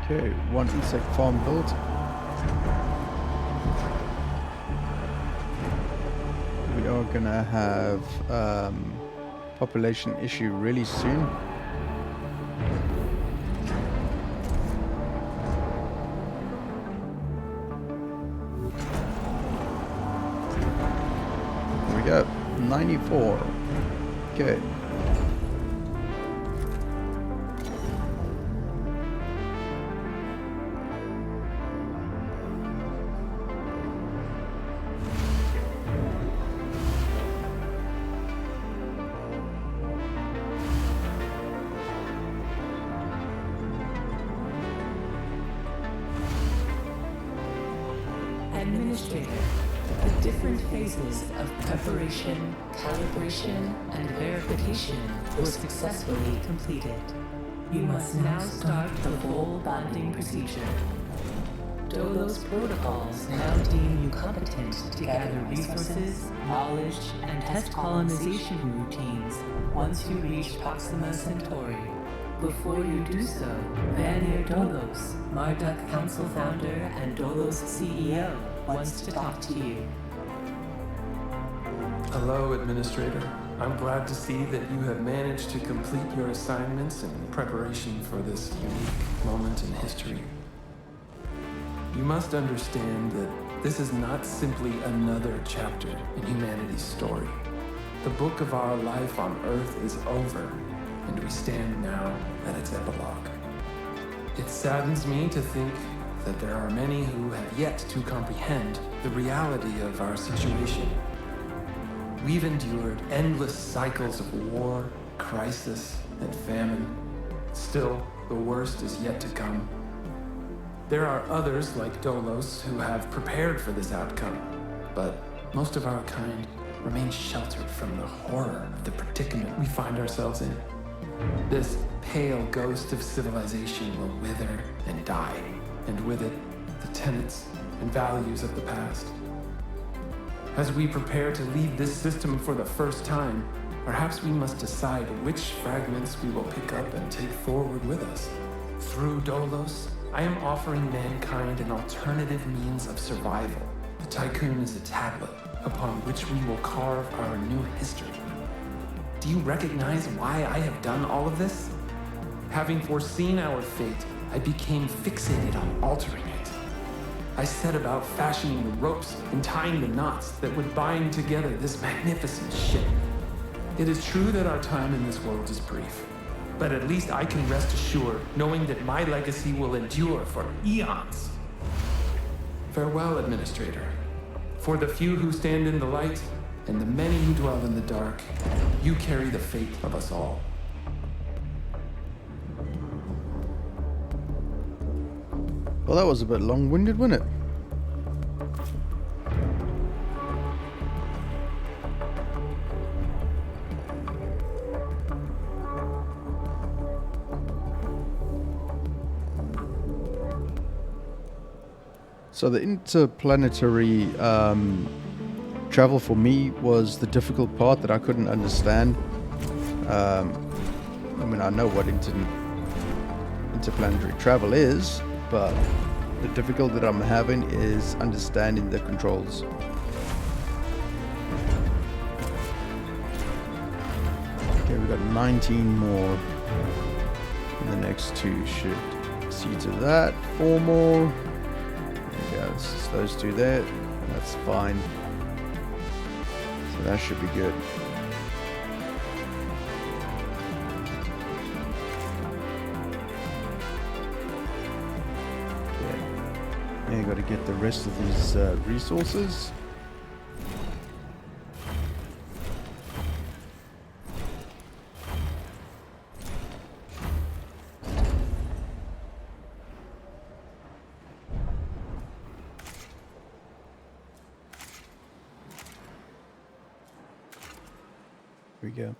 Okay, 1 insect farm built. We are gonna have population issue really soon. Here we go, 94. Okay. Administrator, the different phases of preparation, calibration, and verification were successfully completed. You must now start the full bonding procedure. Dolos protocols now deem you competent to gather resources, knowledge, and test colonization routines once you reach Proxima Centauri. Before you do so, Vanir Dolos, Marduk Council founder and Dolos CEO, wants to talk to you. Hello, Administrator. I'm glad to see that you have managed to complete your assignments in preparation for this unique moment in history. You must understand that this is not simply another chapter in humanity's story. The book of our life on Earth is over, and we stand now at its epilogue. It saddens me to think that there are many who have yet to comprehend the reality of our situation. We've endured endless cycles of war, crisis, and famine. Still, the worst is yet to come. There are others like Dolos who have prepared for this outcome, but most of our kind remain sheltered from the horror of the predicament we find ourselves in. This pale ghost of civilization will wither and die, and with it, the tenets and values of the past. As we prepare to leave this system for the first time, perhaps we must decide which fragments we will pick up and take forward with us. Through Dolos, I am offering mankind an alternative means of survival. The Tiqqun is a tablet upon which we will carve our new history. Do you recognize why I have done all of this? Having foreseen our fate, I became fixated on altering it. I set about fashioning the ropes and tying the knots that would bind together this magnificent ship. It is true that our time in this world is brief, but at least I can rest assured knowing that my legacy will endure for eons. Farewell, Administrator. For the few who stand in the light, and the many who dwell in the dark, you carry the fate of us all. Well, that was a bit long-winded, wasn't it? So the interplanetary travel for me was the difficult part that I couldn't understand. I mean, I know what interplanetary travel is, but the difficulty that I'm having is understanding the controls. Okay, we've got 19 more. And the next two should see to that. 4 more. There we go, it's just those two there. That's fine. So that should be good. Now you got to get the rest of these resources. Here we go.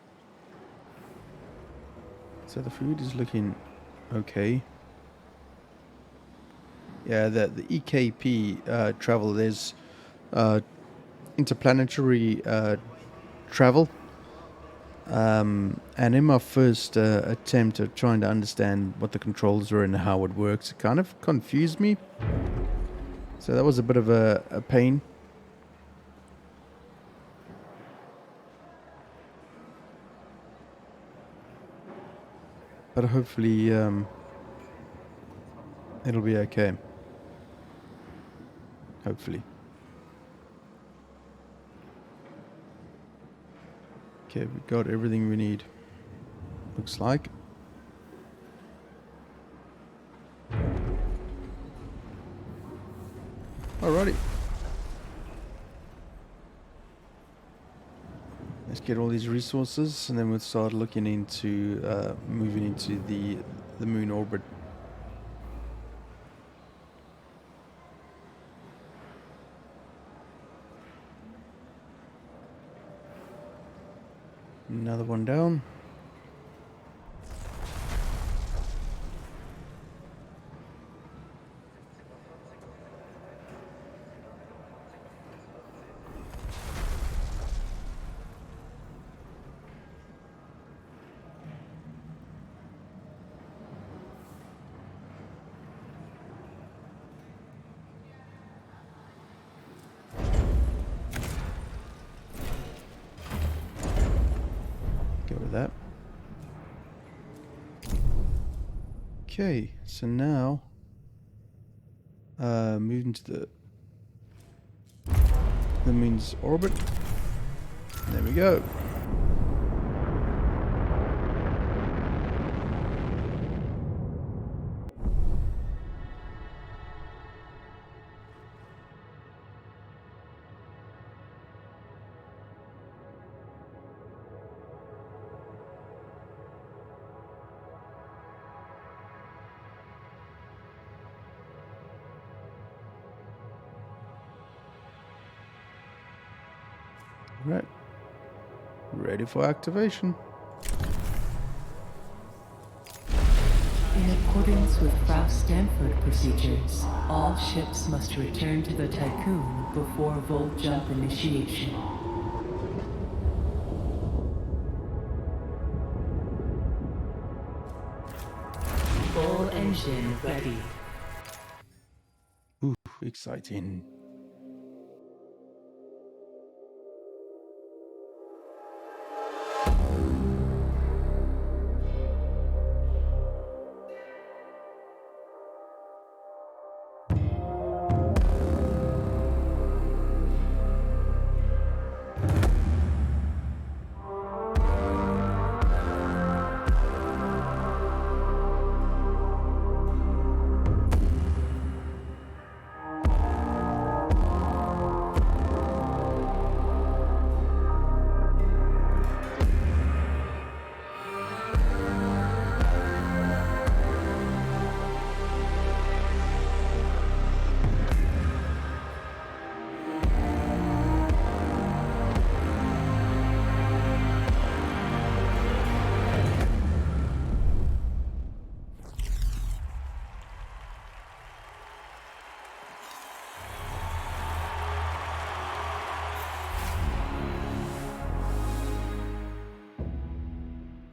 So the food is looking okay. Yeah, the EKP travel, there's interplanetary travel. And in my first attempt at trying to understand what the controls were and how it works, it kind of confused me. So that was a bit of a pain. But hopefully it'll be okay. Hopefully. Okay, we got everything we need. Looks like. Alrighty. Let's get all these resources and then we'll start looking into moving into the moon orbit. Another one down. Okay, so now moving to the moon's orbit. There we go. Right. Ready for activation. In accordance with Frau Stanford procedures, all ships must return to the Tiqqun before volt jump initiation. Full engine ready. Ooh, exciting.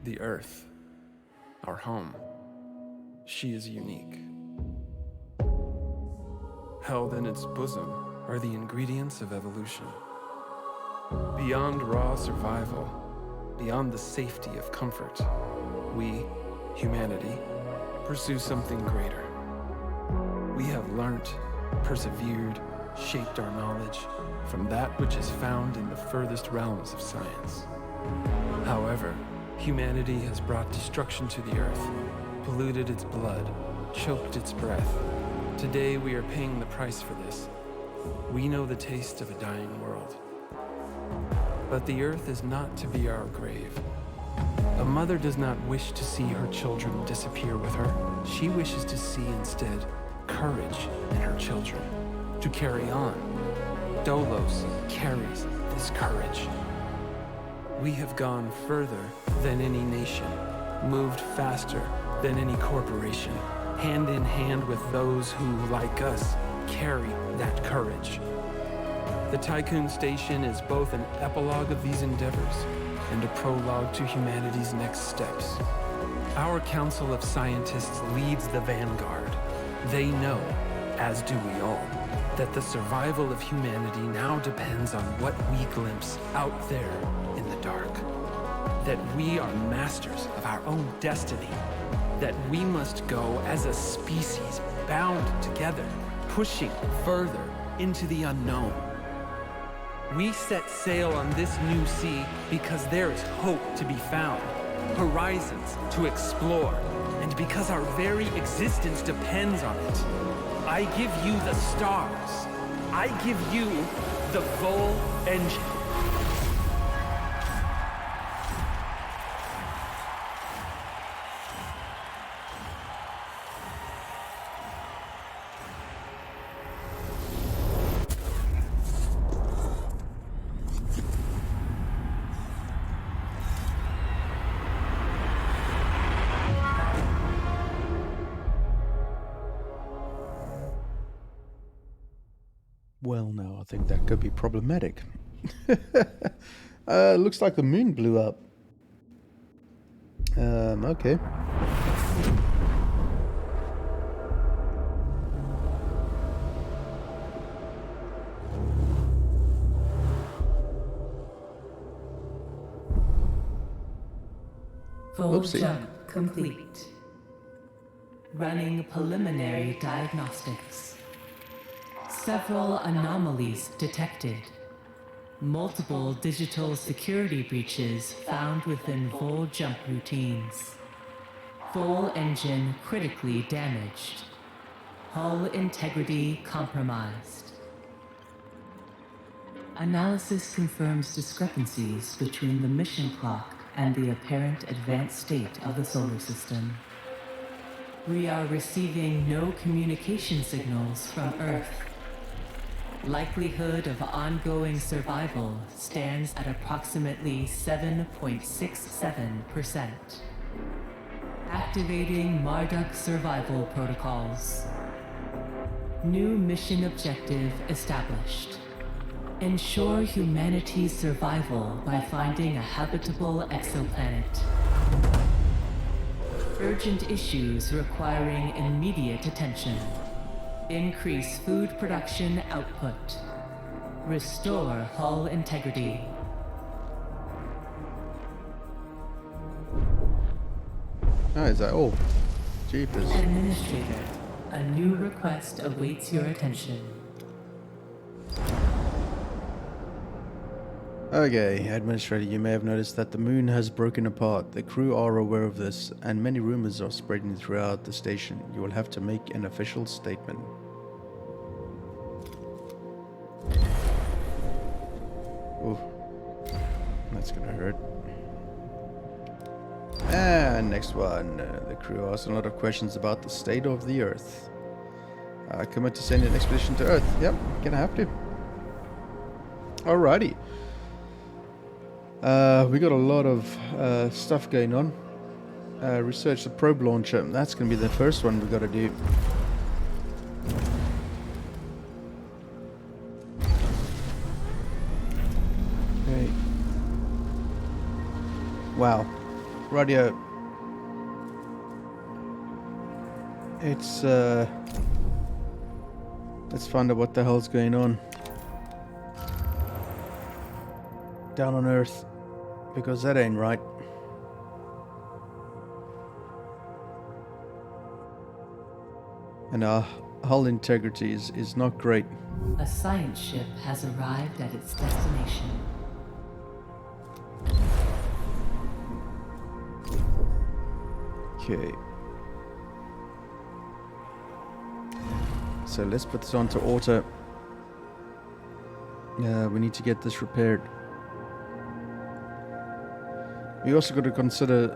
The Earth, our home, she is unique. Held in its bosom are the ingredients of evolution. Beyond raw survival, beyond the safety of comfort, we, humanity, pursue something greater. We have learnt, persevered, shaped our knowledge from that which is found in the furthest realms of science. However, humanity has brought destruction to the earth, polluted its blood, choked its breath. Today we are paying the price for this. We know the taste of a dying world. But the earth is not to be our grave. A mother does not wish to see her children disappear with her. She wishes to see instead courage in her children, to carry on. Dolos carries this courage. We have gone further than any nation, moved faster than any corporation, hand in hand with those who, like us, carry that courage. The Tiqqun Station is both an epilogue of these endeavors and a prologue to humanity's next steps. Our Council of Scientists leads the vanguard. They know, as do we all, that the survival of humanity now depends on what we glimpse out there in the dark. That we are masters of our own destiny. That we must go as a species bound together, pushing further into the unknown. We set sail on this new sea because there is hope to be found, horizons to explore, and because our very existence depends on it. I give you the stars. I give you the full engine. Well, now I think that could be problematic. Looks like the moon blew up. Okay. Full Oopsie. jump complete. Running preliminary diagnostics. Several anomalies detected. Multiple digital security breaches found within full jump routines. Full engine critically damaged. Hull integrity compromised. Analysis confirms discrepancies between the mission clock and the apparent advanced state of the solar system. We are receiving no communication signals from Earth. Likelihood of ongoing survival stands at approximately 7.67%. Activating Marduk survival protocols. New mission objective established. Ensure humanity's survival by finding a habitable exoplanet. Urgent issues requiring immediate attention. Increase food production output. Restore hull integrity. Oh, is that all? Jeepers. Administrator, a new request awaits your attention. Okay, Administrator, you may have noticed that the moon has broken apart. The crew are aware of this, and many rumors are spreading throughout the station. You will have to make an official statement. Ooh, that's gonna hurt. And next one. The crew asked a lot of questions about the state of the Earth. Commit to send an expedition to Earth. Yep, gonna have to. Alrighty. We got a lot of stuff going on. Research the probe launcher. That's going to be the first one we got to do. Okay. Wow. Radio. It's let's find out what the hell's going on down on Earth. Because that ain't right. And our hull integrity is not great. A science ship has arrived at its destination. Okay. So let's put this onto auto. We need to get this repaired. We also got to consider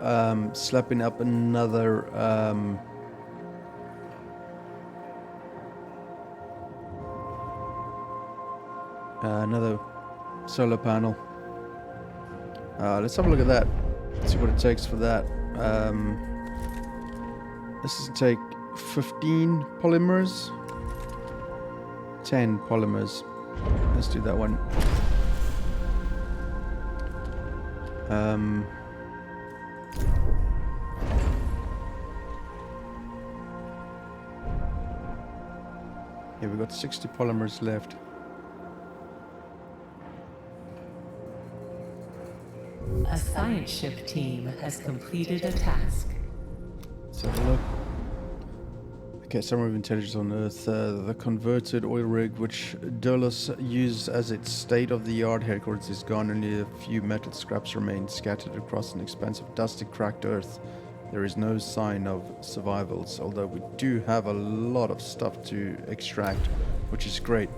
slapping up another another solar panel. Let's have a look at that. See what it takes for that. This is take 15 polymers, 10 polymers. Let's do that one. Yeah, we've got 60 polymers left. A science ship team has completed a task. Let's have a look. Okay, summary of intelligence on Earth. The converted oil rig, which DOLOS used as its state-of-the-art headquarters, is gone. Only a few metal scraps remain scattered across an expanse of dusty, cracked Earth. There is no sign of survivals, although we do have a lot of stuff to extract, which is great.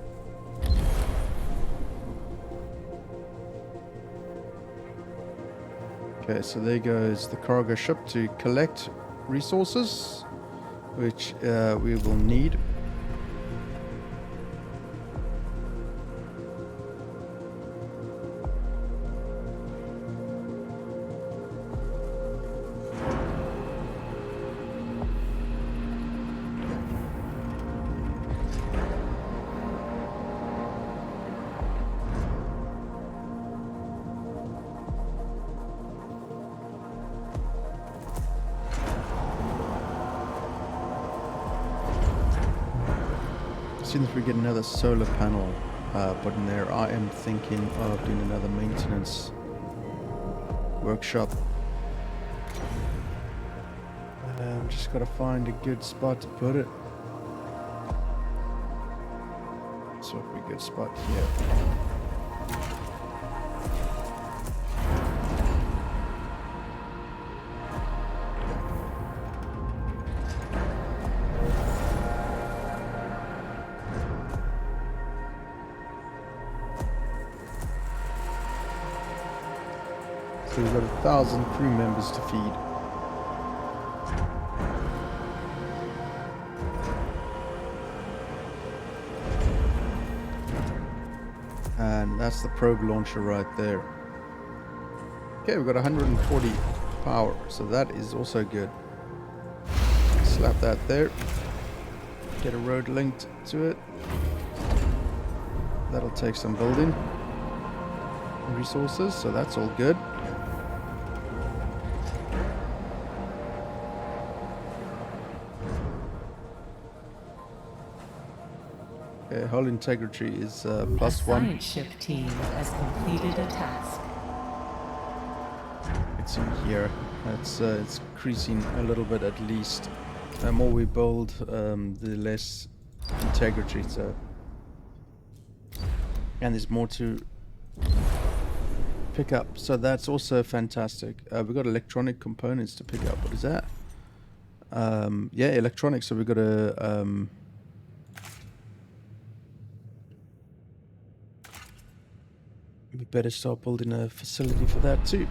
Okay, so there goes the cargo ship to collect resources, which we will need. As soon as we get another solar panel put in there, I am thinking of doing another maintenance workshop. Just gotta find a good spot to put it. So it'd be a good spot here. So we've got 1,000 crew members to feed. And that's the probe launcher right there. Okay, we've got 140 power, so that is also good. Slap that there. Get a road linked to it. That'll take some building resources, so that's all good. Okay, hull integrity is +1. Science ship team has completed a task. It's in here. It's increasing a little bit at least. The more we build, the less integrity. So, and there's more to pick up. So that's also fantastic. We've got electronic components to pick up. What is that? Yeah, electronics. So we've got a we better start building a facility for that too.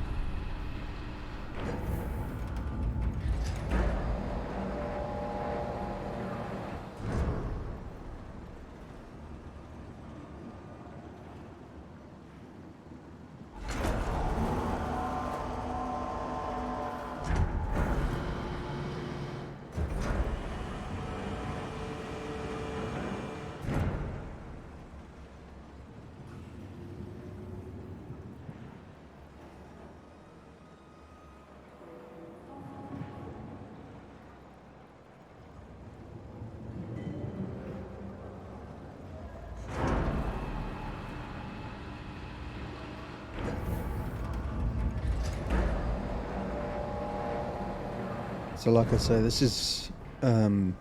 So like I say, this is going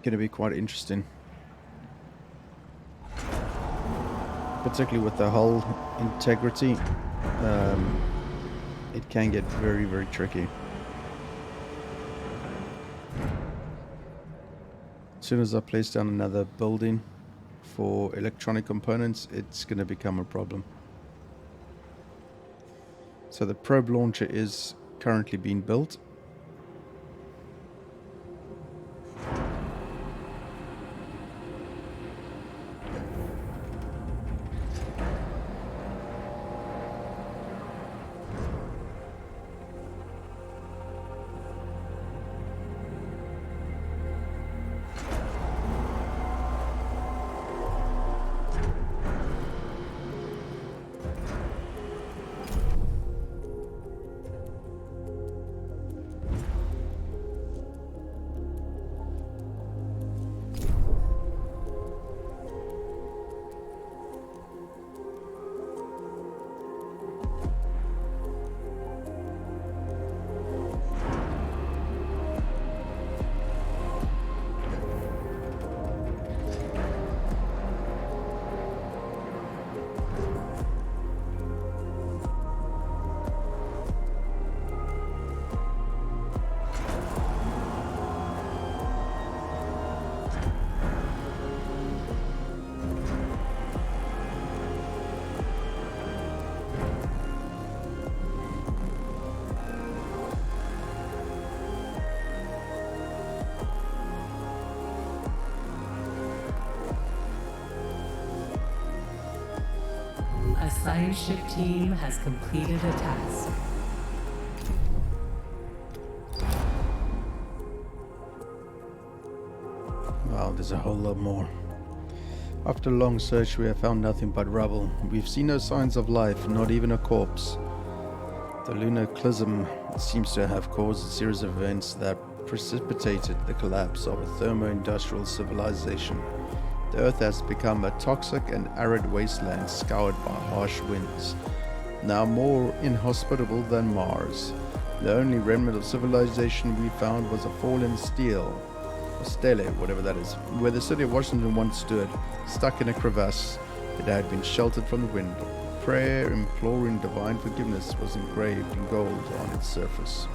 to be quite interesting. Particularly with the hull integrity. It can get very, very tricky. As soon as I place down another building for electronic components, it's going to become a problem. So the probe launcher is currently being built. A science ship team has completed a task. Wow, there's a whole lot more. After a long search, we have found nothing but rubble. We've seen no signs of life, not even a corpse. The lunar clism seems to have caused a series of events that precipitated the collapse of a thermo-industrial civilization. The Earth has become a toxic and arid wasteland scoured by harsh winds, now more inhospitable than Mars. The only remnant of civilization we found was a fallen stele, whatever that is, where the city of Washington once stood, stuck in a crevasse. It had been sheltered from the wind. Prayer imploring divine forgiveness was engraved in gold on its surface.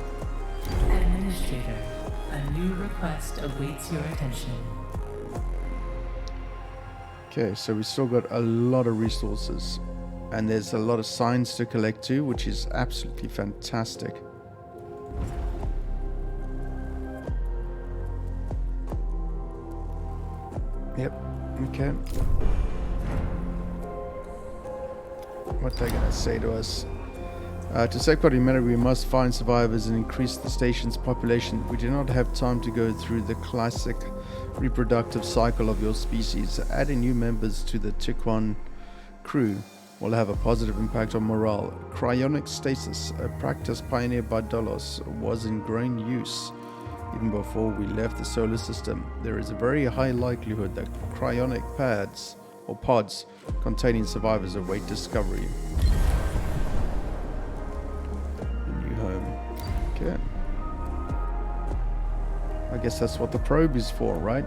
Administrator, a new request awaits your attention. Okay, so we still got a lot of resources, and there's a lot of signs to collect too, which is absolutely fantastic. Yep, okay. What they're gonna say to us. To safeguard humanity, we must find survivors and increase the station's population. We do not have time to go through the classic reproductive cycle of your species. Adding new members to the Tiqqun crew will have a positive impact on morale. Cryonic stasis, a practice pioneered by DOLOS, was in growing use even before we left the solar system. There is a very high likelihood that cryonic pads or pods containing survivors await discovery. The new home. Okay. I guess that's what the probe is for, right?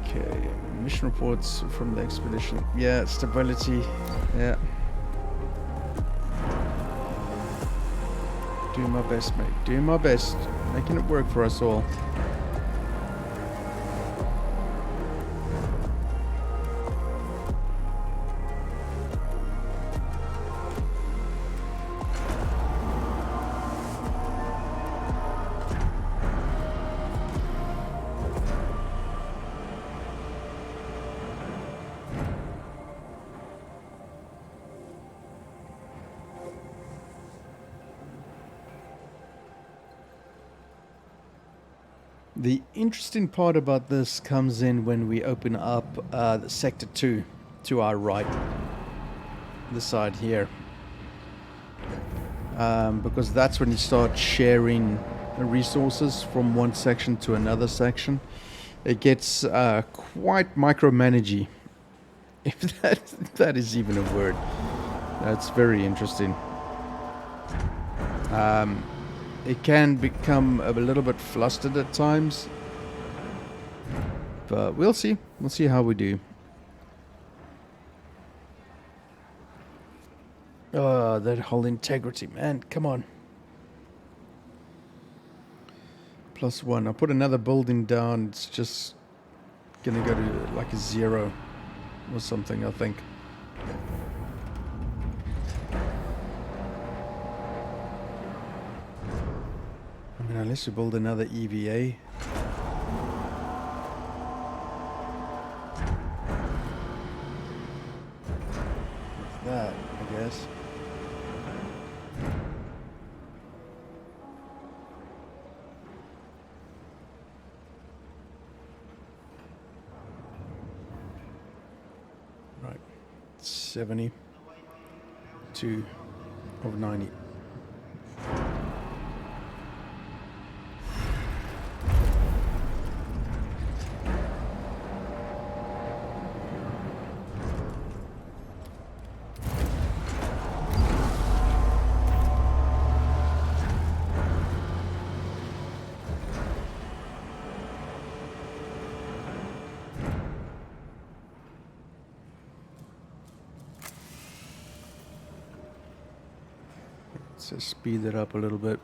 Okay. Mission reports from the expedition. Yeah, stability. Yeah. Doing my best, mate. Doing my best. Making it work for us all. The interesting part about this comes in when we open up the Sector 2 to our right, the side here, because that's when you start sharing the resources from one section to another section. It gets quite micromanagey, if that is even a word. That's very interesting. It can become a little bit flustered at times, but we'll see. We'll see how we do. Oh, that whole integrity, man. Come on. +1. I'll put another building down. It's just gonna go to like a 0 or something, I think. I mean, unless you build another EVA. That, I guess. Right. 72 of 90. Let's just speed it up a little bit.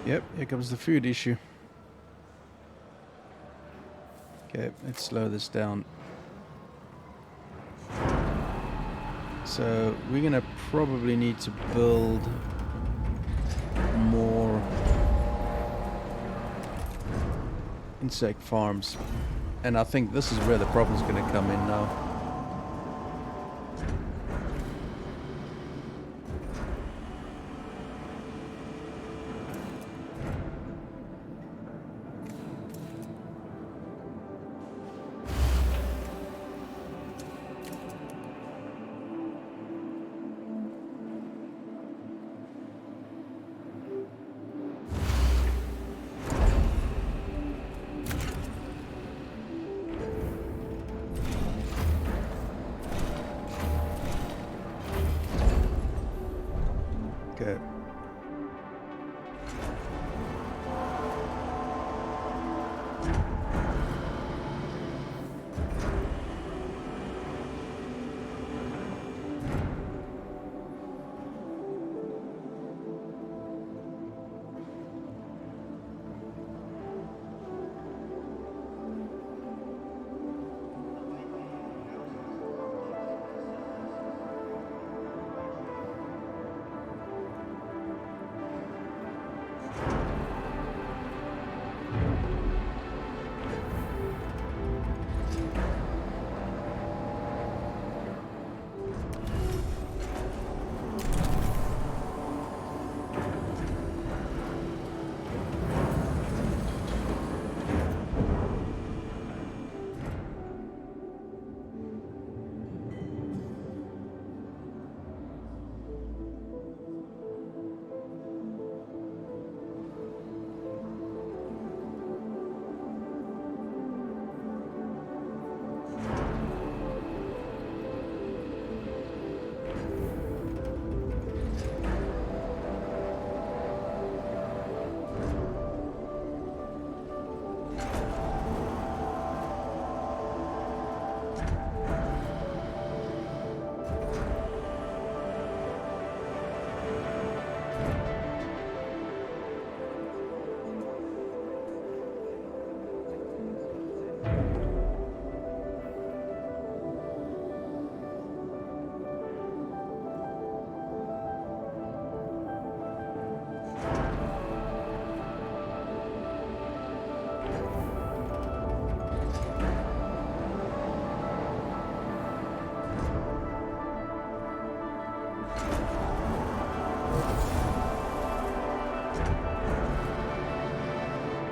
Yep, here comes the food issue. Okay, let's slow this down. So we're gonna probably need to build more insect farms, and I think this is where the problem's going to come in now.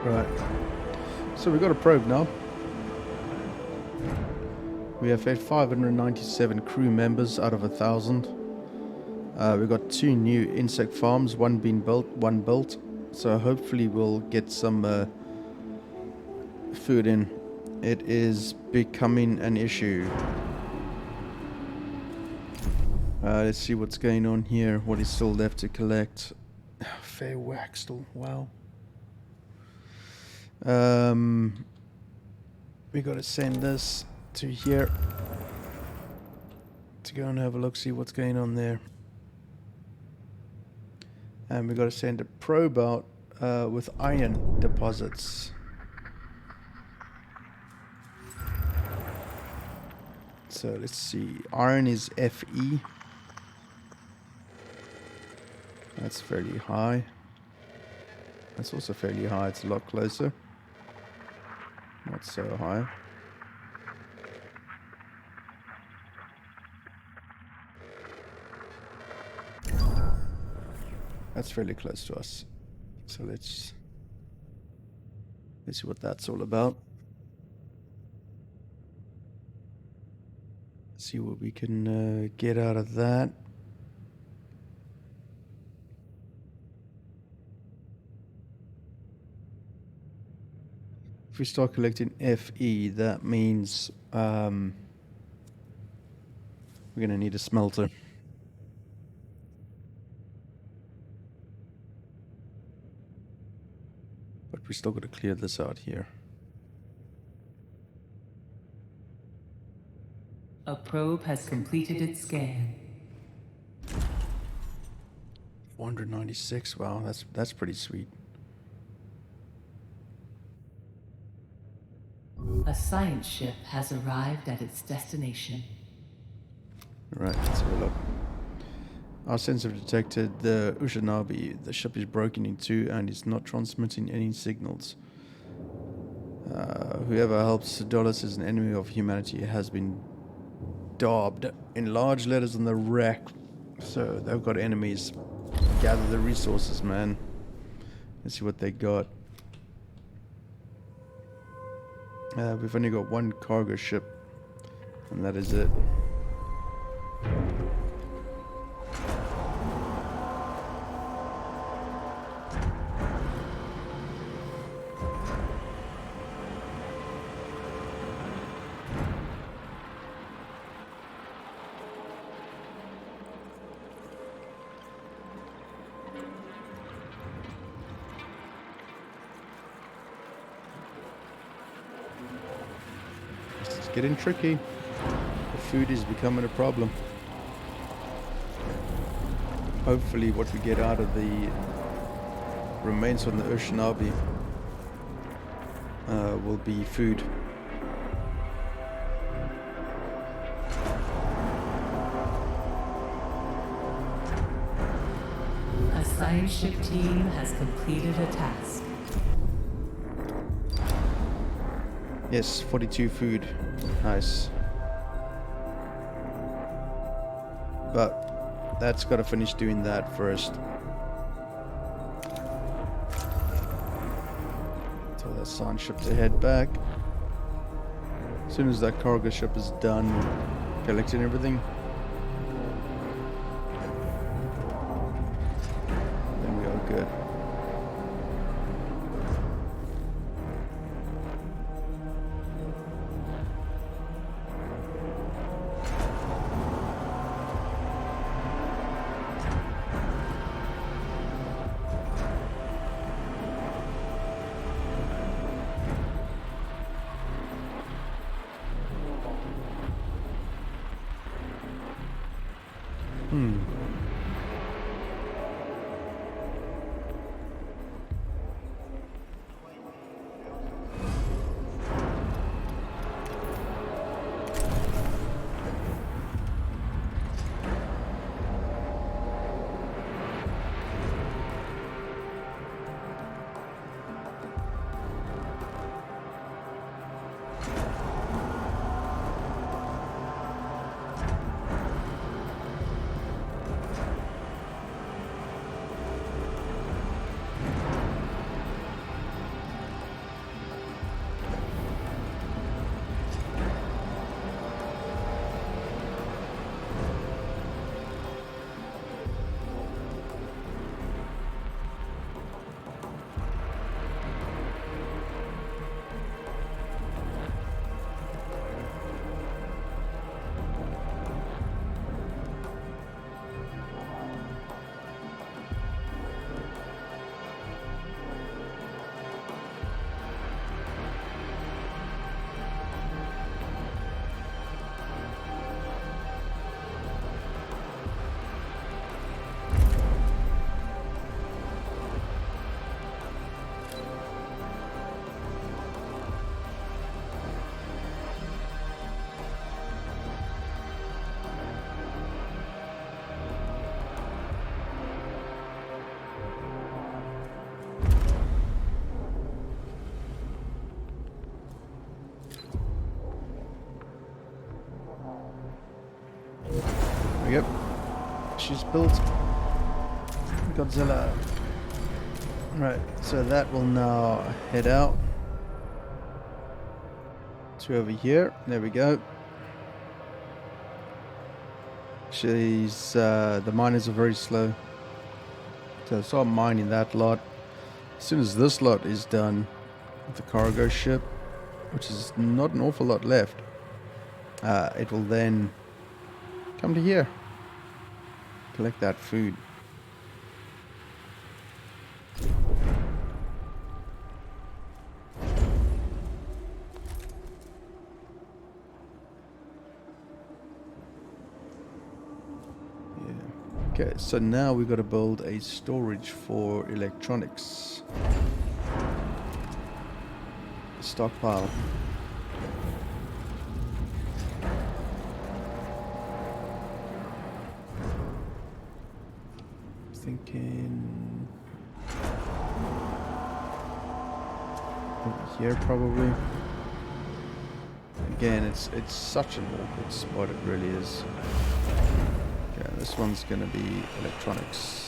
Right. So we've got a probe now. We have had 597 crew members out of 1,000. We've got 2 new insect farms, one being built, one built. So hopefully we'll get some food in. It is becoming an issue. Let's see what's going on here. What is still left to collect? Fair whack still. Wow. We gotta send this to here to go and have a look, see what's going on there. And we gotta send a probe out with iron deposits. So let's see. Iron is Fe. That's fairly high. That's also fairly high. It's a lot closer. Not so high. That's fairly close to us. So let's see what that's all about. See what we can get out of that. If we start collecting Fe, that means we're going to need a smelter. But we still got to clear this out here. A probe has completed its scan. 496. Wow, that's pretty sweet. A science ship has arrived at its destination. Right, let's have a look. Our sensor detected the Ushinabi. The ship is broken in two and is not transmitting any signals. Whoever helps DOLOS is an enemy of humanity has been daubed in large letters on the wreck. So they've got enemies. Gather the resources, man. Let's see what they got. We've only got one cargo ship, and that is it. It's getting tricky. The food is becoming a problem. Hopefully what we get out of the remains from the Ushinabi will be food. A science ship team has completed a task. Yes, 42 food. Nice. But that's got to finish doing that first. Tell that science ship to head back. As soon as that cargo ship is done collecting everything, then we are good. go. She's built. Godzilla. Right, so that will now head out to over here. There we go. She's the miners are very slow, so start mining that lot. As soon as this lot is done with the cargo ship, which is not an awful lot left, it will then come to here, collect that food. Okay, so now we've got to build a storage for electronics. Stockpile. Thinking over here probably. Again, it's such an awkward spot, it really is. Okay, this one's gonna be electronics.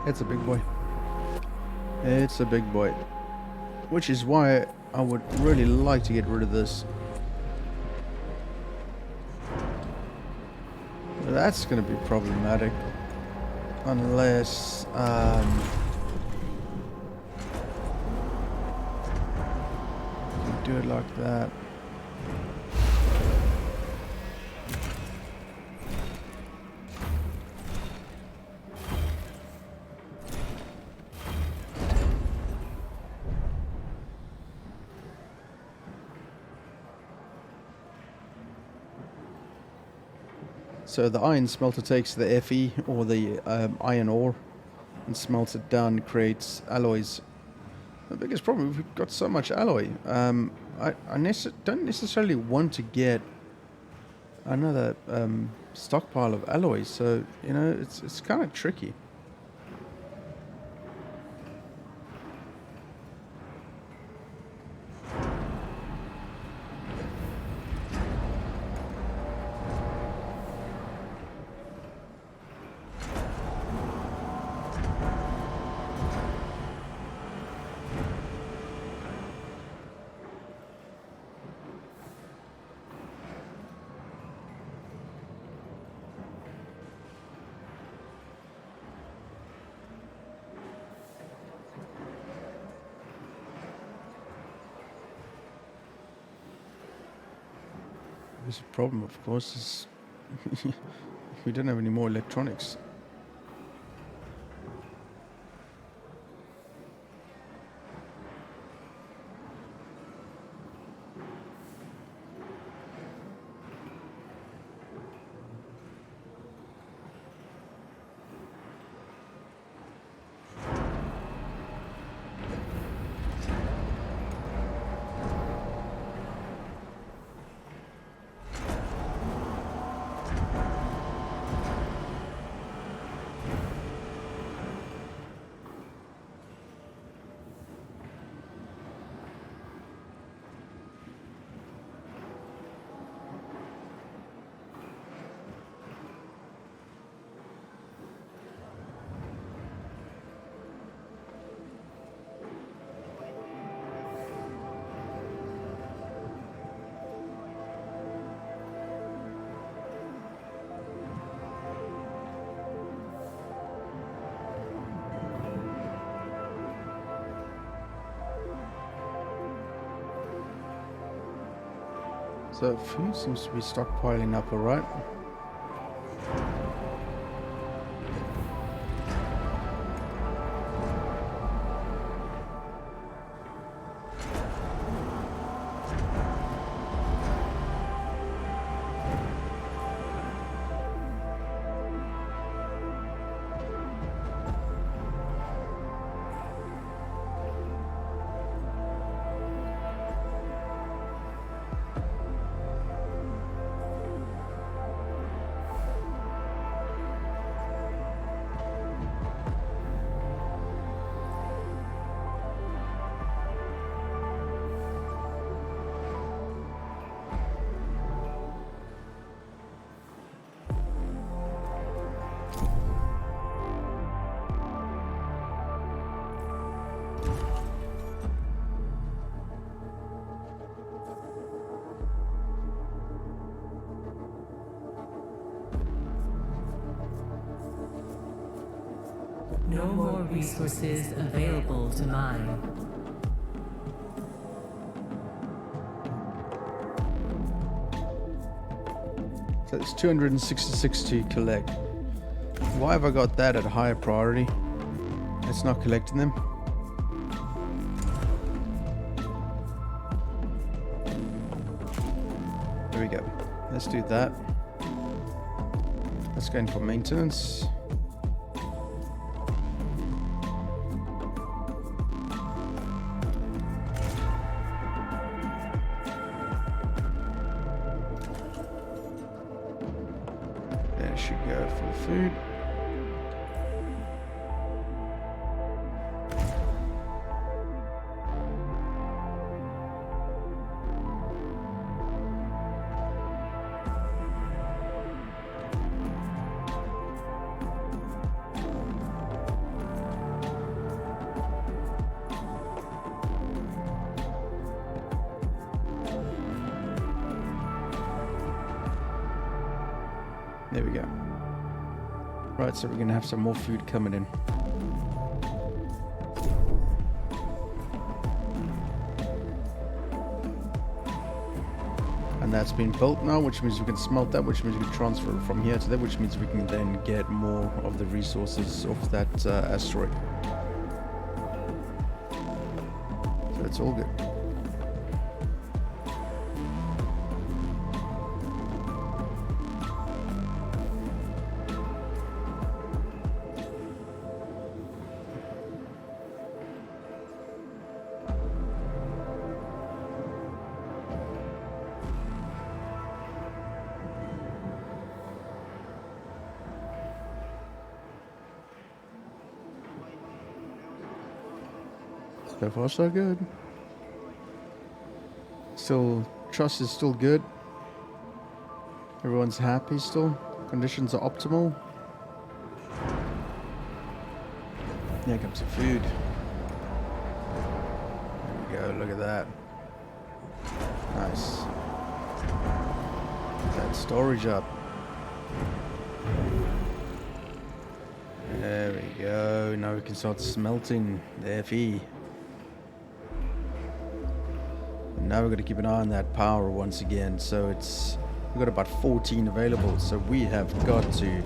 It's a big boy. It's a big boy. Which is why I would really like to get rid of this. But that's going to be problematic. Unless... do it like that. So the iron smelter takes the Fe or the iron ore and smelts it down, creates alloys. The biggest problem, we've got so much alloy. I don't necessarily want to get another stockpile of alloys, so you know it's kind of tricky. There's a problem, of course, is we don't have any more electronics. So food seems to be stockpiling up, alright. No more resources available to mine. So it's 266 to collect. Why have I got that at higher priority? It's not collecting them. There we go. Let's do that. Let's go in for maintenance. Should go for the food. There we go. Right, so we're going to have some more food coming in. And that's been built now, which means we can smelt that, which means we can transfer it from here to there, which means we can then get more of the resources off that asteroid. So it's all good. So far so good. Still, trust is still good. Everyone's happy still. Conditions are optimal. Here comes some food. There we go, look at that. Nice. Get that storage up. There we go. Now we can start smelting the FE. Now we're going to keep an eye on that power once again. So we've got about 14 available. So we have got to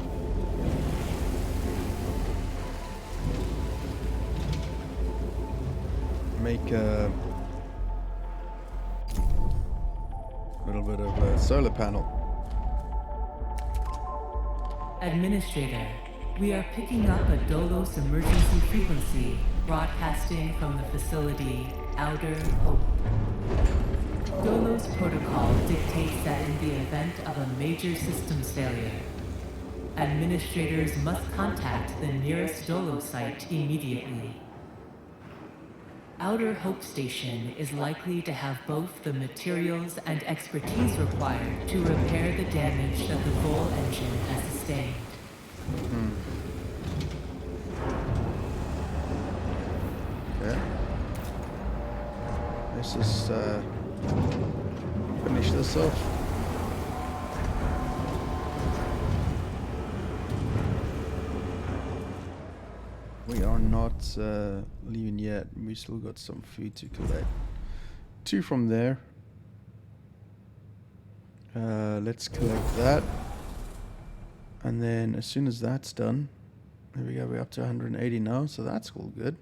make a little bit of a solar panel. Administrator, we are picking up a DOLOS emergency frequency broadcasting from the facility Outer Hope. DOLOS protocol dictates that in the event of a major systems failure, administrators must contact the nearest DOLOS site immediately. Outer Hope Station is likely to have both the materials and expertise required to repair the damage that the Vol engine has sustained. Okay. Let's just finish this off. We are not leaving yet. We still got some food to collect. 2 from there. Let's collect that. And then as soon as that's done, there we go, we're up to 180 now, so that's all good.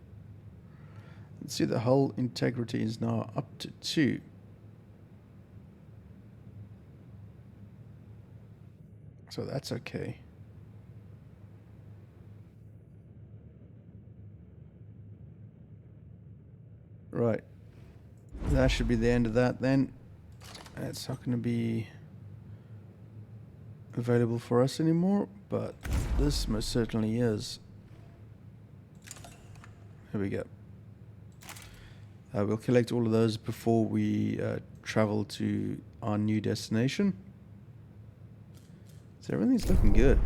Let's see, the hull integrity is now up to 2. So that's okay. Right. That should be the end of that then. It's not going to be available for us anymore, but this most certainly is. Here we go. We'll collect all of those before we travel to our new destination. So everything's looking good.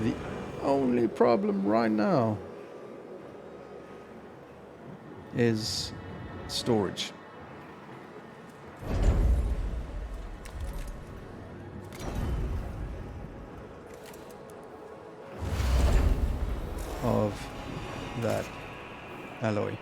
The only problem right now is storage. Of that alloy.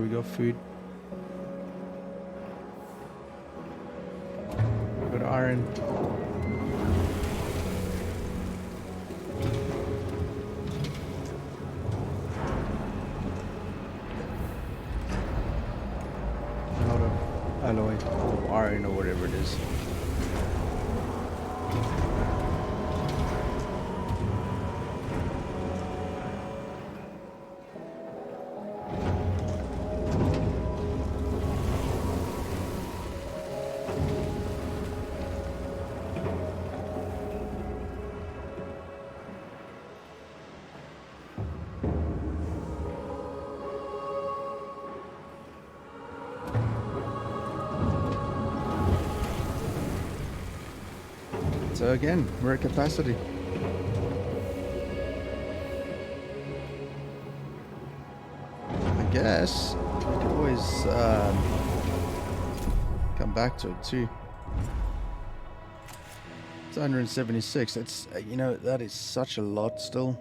we got food. We got iron. Out of alloy or iron or whatever it is. So again, we're at capacity. I guess we could always come back to it too. It's 176. That's you know, that is such a lot still.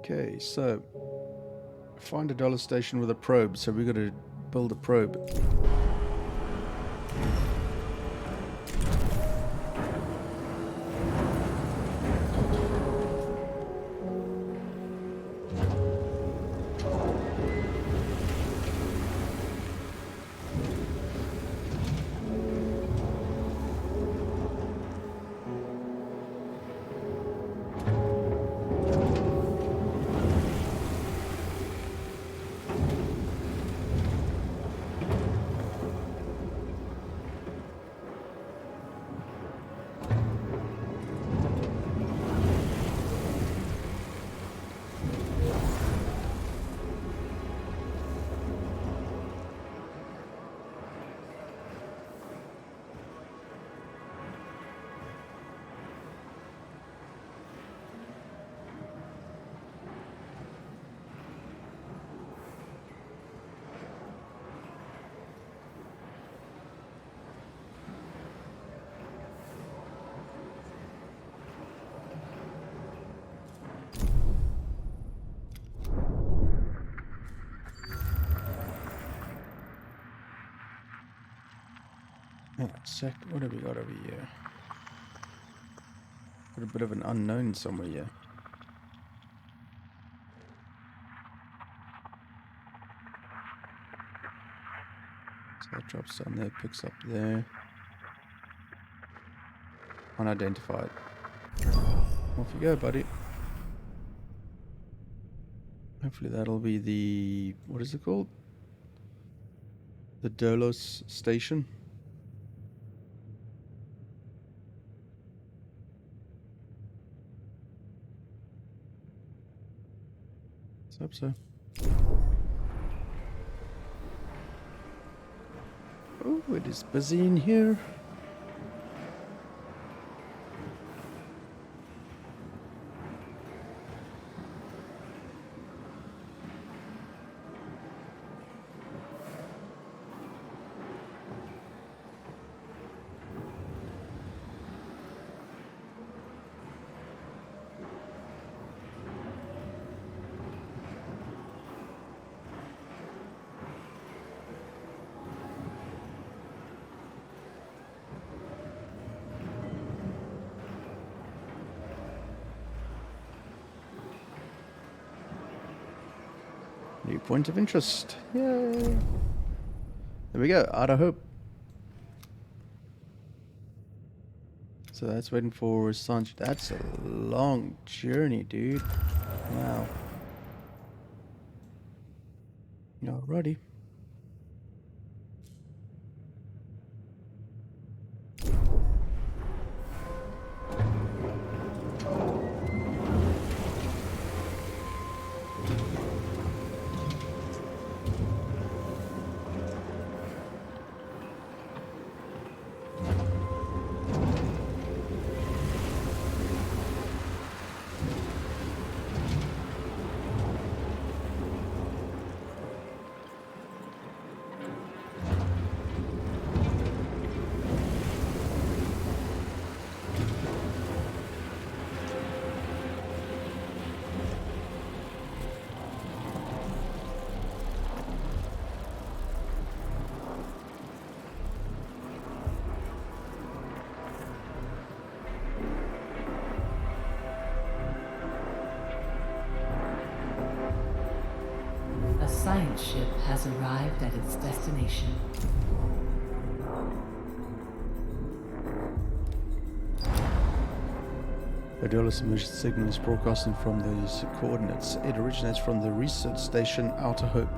Okay, so find a dollar station with a probe. So we got to build a probe. Hang on a sec, what have we got over here? Got a bit of an unknown somewhere here. So that drops down there, picks up there. Unidentified. Off you go, buddy. Hopefully that'll be the... what is it called? The DOLOS station. Hope so. Oh, it is busy in here. New point of interest. Yay! There we go. Out of hope. So that's waiting for Sanj. That's a long journey, dude. Wow. Alrighty. science ship has arrived at its destination. A DOLOS emission signal is broadcasting from these coordinates. It originates from the research station Outer Hope.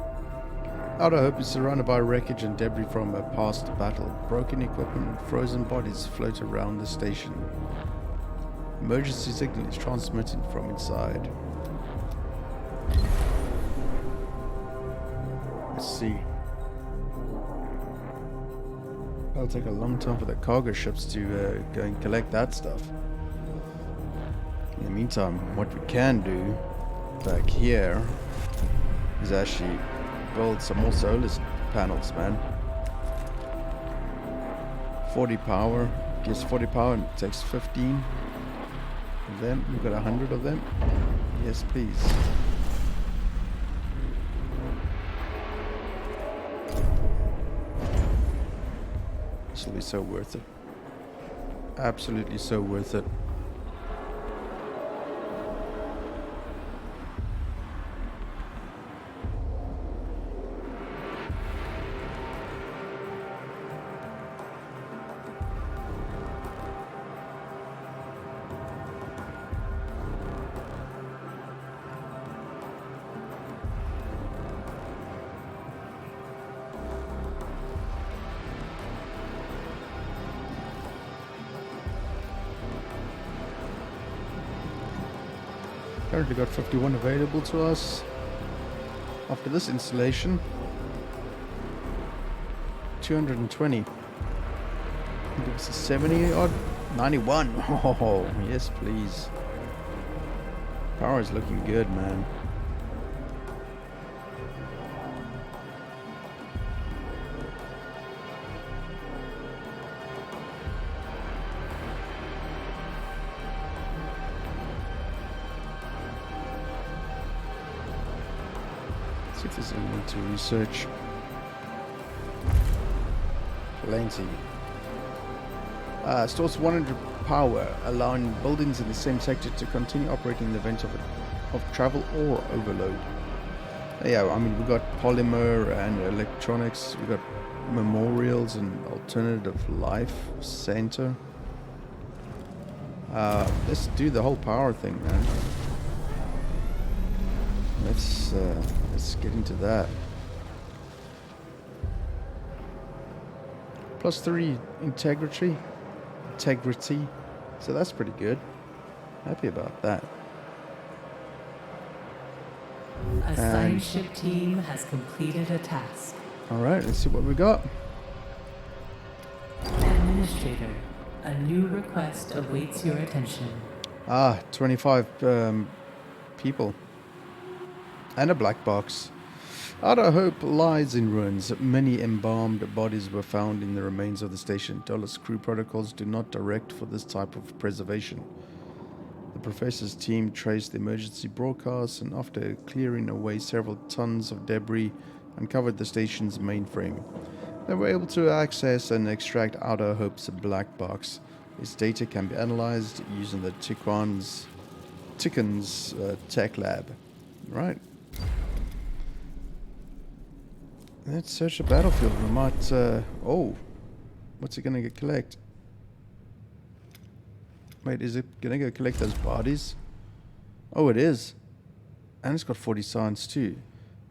Outer Hope is surrounded by wreckage and debris from a past battle. Broken equipment and frozen bodies float around the station. Emergency signal is transmitted from inside. Let's see. It'll take a long time for the cargo ships to go and collect that stuff. In the meantime, what we can do back here is actually build some more solar panels, man. 40 power, gives 40 power and takes 15 of them. We've got 100 of them. Yes, please. This will be so worth it. Absolutely so worth it. Currently got 51 available to us. After this installation, 220. Give us a 70 odd, 91. Oh, yes, please. Power is looking good, man. See if there's anything to research. Plenty. Stores 100 power, allowing buildings in the same sector to continue operating in the event of travel or overload. Yeah, I mean, we got polymer and electronics. We got memorials and alternative life center. Let's do the whole power thing, man. Let's get into that. +3 integrity, so that's pretty good. Happy about that. A science ship team has completed a task. All right, let's see what we got. Administrator, a new request awaits your attention. 25 people. And a black box. Outer Hope lies in ruins. Many embalmed bodies were found in the remains of the station. DOLOS crew protocols do not direct for this type of preservation. The professor's team traced the emergency broadcast and after clearing away several tons of debris, uncovered the station's mainframe. They were able to access and extract Outer Hope's black box. Its data can be analyzed using the Tiqqun's tech lab. Right. Let's search the battlefield. We might, oh, what's it gonna go collect? Wait, is it gonna go collect those bodies? Oh, it is. And it's got 40 science too.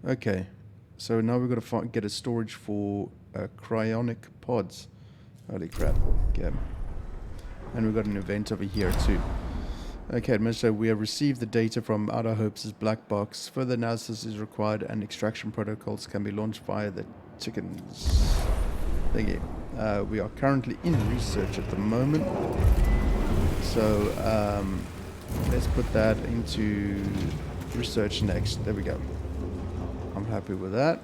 Okay, so now we've got to get a storage for cryonic pods. Holy crap. Okay. And we've got an event over here too. Okay, Administrator, we have received the data from Outer Hope's black box. Further analysis is required and extraction protocols can be launched via the Tiqqun's thingy. We are currently in research at the moment. So, let's put that into research next. There we go. I'm happy with that.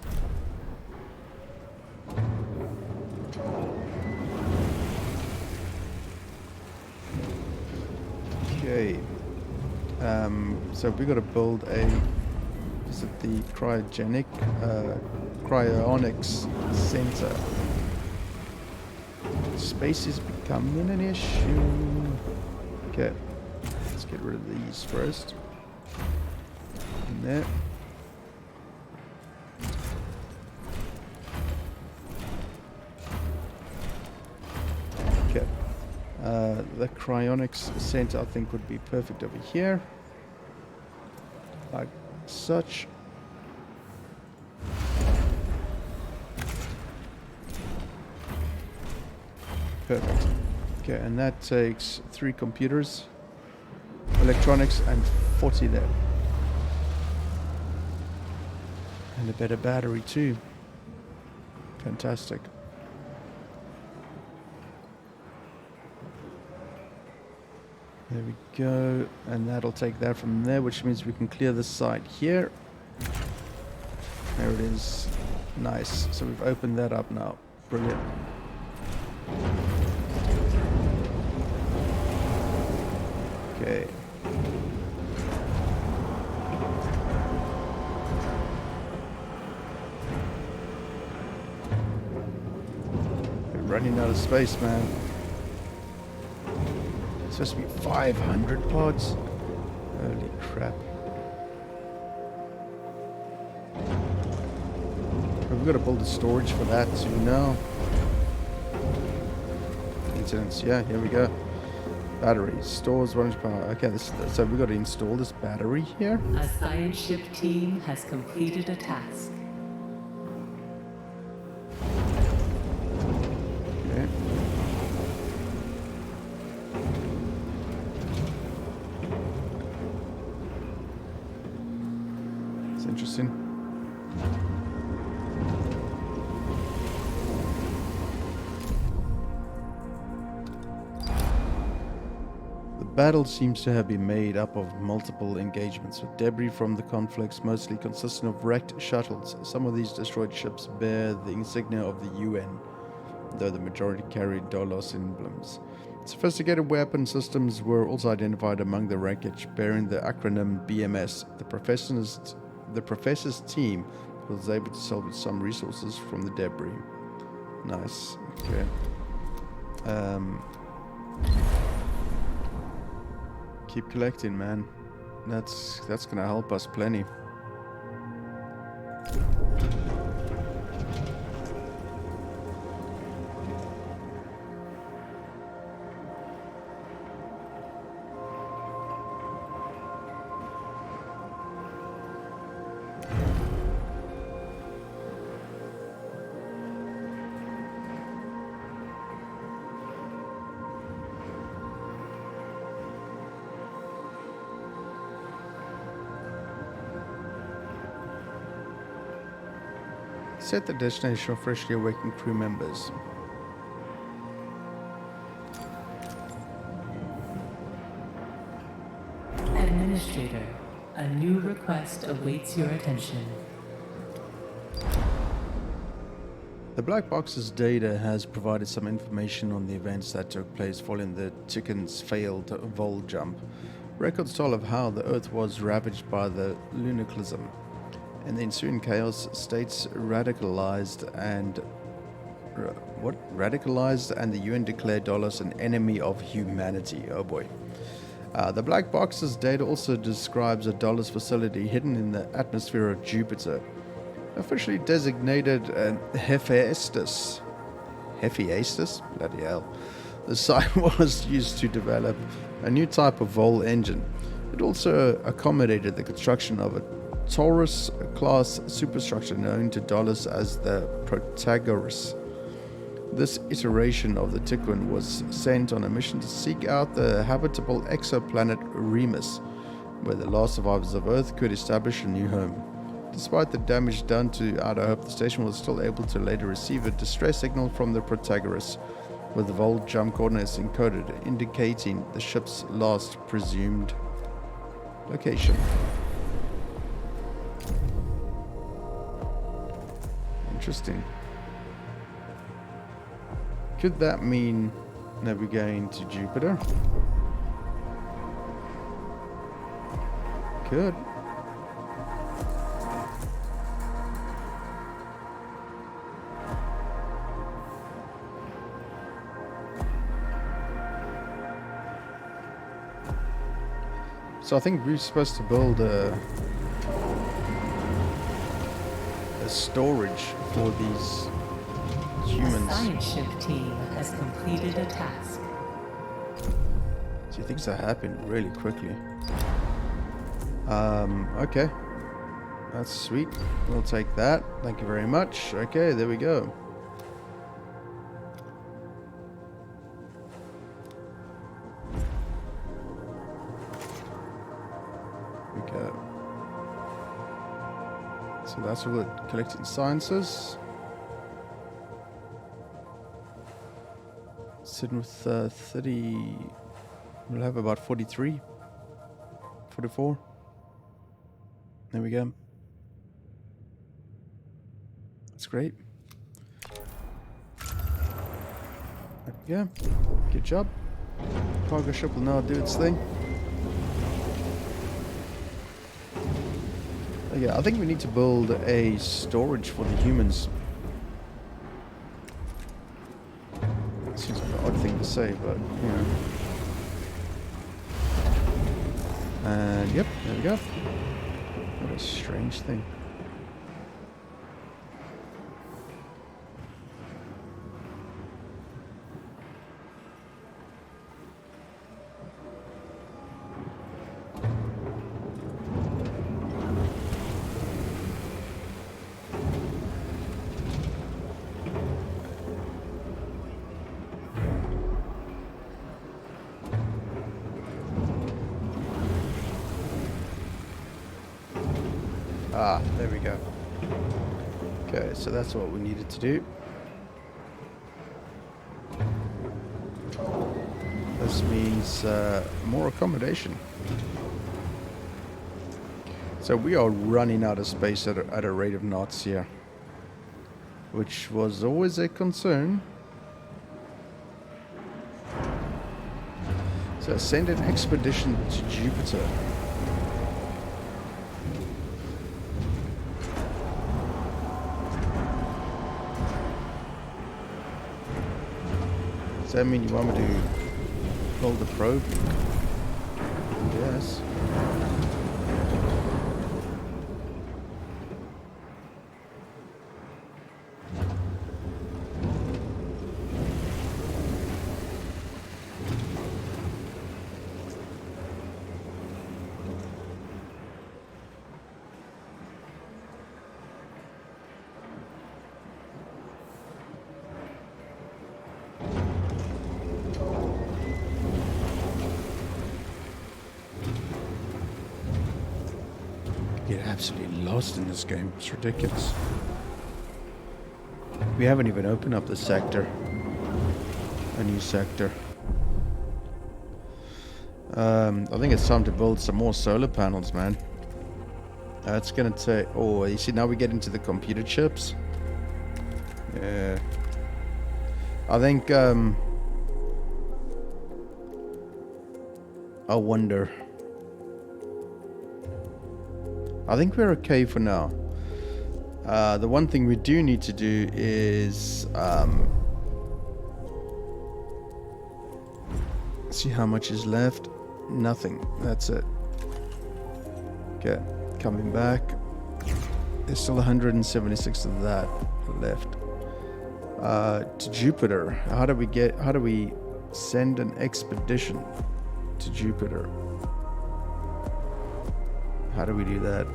Okay, so we got to build is it the cryonics center. Space is becoming an issue. Okay, let's get rid of these first. In there. Okay. The cryonics center I think would be perfect over here. Like such. Perfect. Okay, and that takes 3 computers, electronics, and 40 there. And a better battery too. Fantastic. There we go, and that'll take that from there, which means we can clear the site here. There it is. Nice. So we've opened that up now. Brilliant. Okay. We're running out of space, man. It's supposed to be 500 pods. Holy crap. We've got to build a storage for that too now. Maintenance, yeah, here we go. Battery, stores 100 power. Okay, so we've got to install this battery here. A science ship team has completed a task. Okay. It's interesting. The battle seems to have been made up of multiple engagements, with debris from the conflicts mostly consisting of wrecked shuttles. Some of these destroyed ships bear the insignia of the UN, though the majority carried DOLOS emblems. Sophisticated weapon systems were also identified among the wreckage, bearing the acronym BMS. The professor's team was able to salvage some resources from the debris. Nice. Okay. Keep collecting, man. That's gonna help us plenty. Set the destination of freshly awakened crew members. Administrator, a new request awaits your attention. The black box's data has provided some information on the events that took place following the Tiqqun's failed vol jump. Records tell of how the Earth was ravaged by the lunaclism. In the ensuing chaos, states radicalized and the UN declared DOLOS an enemy of humanity. Oh boy. The black box's data also describes a DOLOS facility hidden in the atmosphere of Jupiter, officially designated Hephaestus. Hephaestus? Bloody hell. The site was used to develop a new type of vol engine. It also accommodated the construction of a Taurus-class superstructure known to DOLOS as the Protagoras. This iteration of the Tiqqun was sent on a mission to seek out the habitable exoplanet Remus, where the last survivors of Earth could establish a new home. Despite the damage done to Outer Hope, the station was still able to later receive a distress signal from the Protagoras, with the vol jump coordinates encoded, indicating the ship's last presumed location. Interesting. Could that mean that we're going to Jupiter? Could. So I think we're supposed to build a storage for these humans. A science ship team has completed a task. See, things are happening really quickly. Okay. That's sweet. We'll take that. Thank you very much. Okay, there we go. There we go. So that's all it collecting sciences. Sitting with 30. We'll have about 43. 44. There we go. That's great. There we go. Good job. Cargo ship will now do its thing. Yeah, I think we need to build a storage for the humans. Seems like an odd thing to say, but you know. And yep, there we go. What a strange thing. Ah, there we go. Okay, so that's what we needed to do. This means more accommodation. So we are running out of space at a rate of knots here, which was always a concern. So send an expedition to Jupiter. Does that mean you want me to build the probe? Yes. Get absolutely lost in this game. It's ridiculous. We haven't even opened up the sector. A new sector. I think it's time to build some more solar panels, man. It's gonna take... Oh, you see, now we get into the computer chips. Yeah. I think, I wonder... I think we're okay for now. The one thing we do need to do is see how much is left. Nothing. That's it. Okay, coming back. There's still 176 of that left. To Jupiter. How do we send an expedition to Jupiter? How do we do that?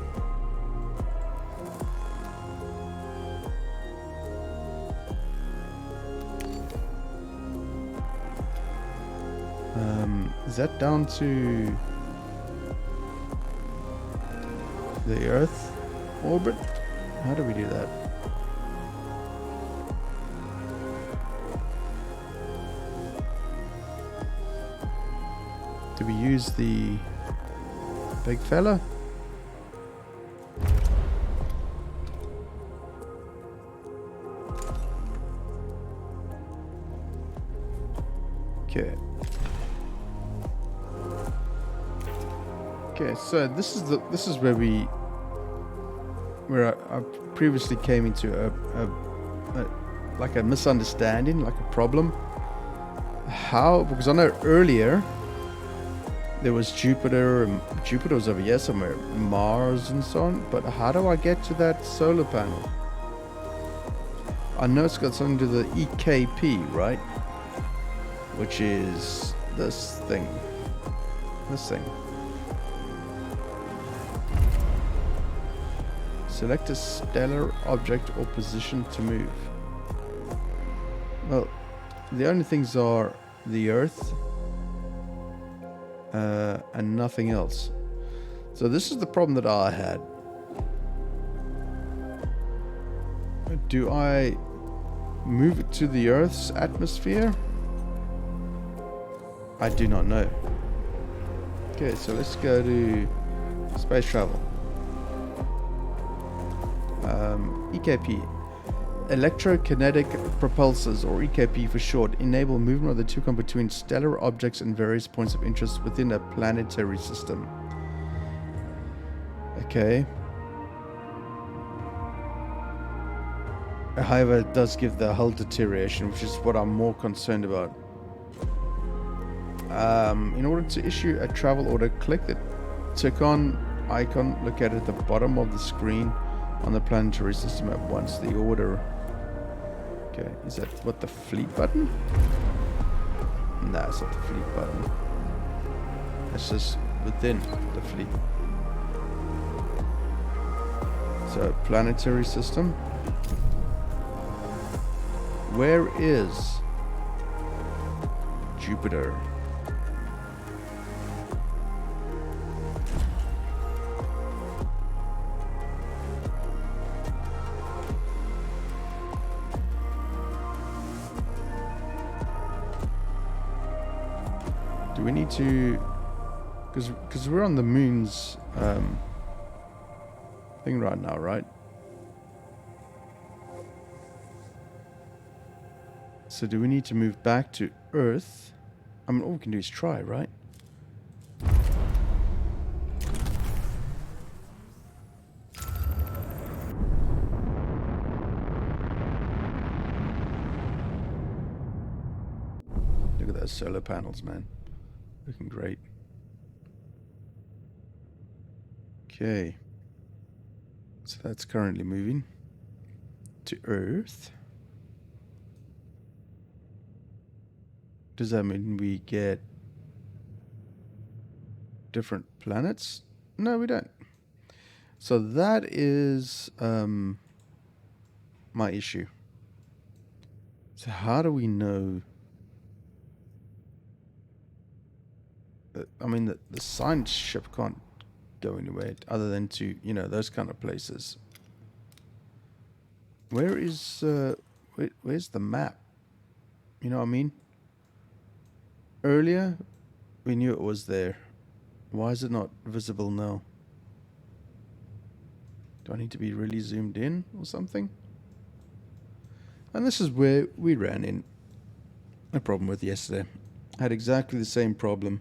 Is that down to the Earth orbit? How do we do that? Do we use the big fella? Okay. Okay, so this is where I previously came into a misunderstanding, like a problem. How? Because I know earlier there was Jupiter, and Jupiter was over here somewhere, Mars and so on. But how do I get to that solar panel? I know it's got something to do with the EKP, right? Which is this thing. This thing. Select a stellar object or position to move. Well, the only things are the Earth and nothing else. So this is the problem that I had. Do I move it to the Earth's atmosphere? I do not know. Okay, so let's go to space travel. EKP. Electrokinetic propulsors, or EKP for short, enable movement of the Tiqqun between stellar objects and various points of interest within a planetary system. Okay. However, it does give the hull deterioration, which is what I'm more concerned about. In order to issue a travel order, click the Tiqqun icon located at the bottom of the screen on the planetary system at once. The order... Okay, is that what, the fleet button? Nah, it's not the fleet button. It's just within the fleet. So, planetary system. Where is Jupiter? Do we need to... Because we're on the moon's thing right now, right? So do we need to move back to Earth? I mean, all we can do is try, right? Look at those solar panels, man. Looking great. Okay. So that's currently moving to Earth. Does that mean we get different planets? No, we don't. So that is my issue. So how do we know? I mean, the science ship can't go anywhere other than to, you know, those kind of places. Where is where's the map? You know what I mean? Earlier, we knew it was there. Why is it not visible now? Do I need to be really zoomed in or something? And this is where we ran in a problem with yesterday. I had exactly the same problem.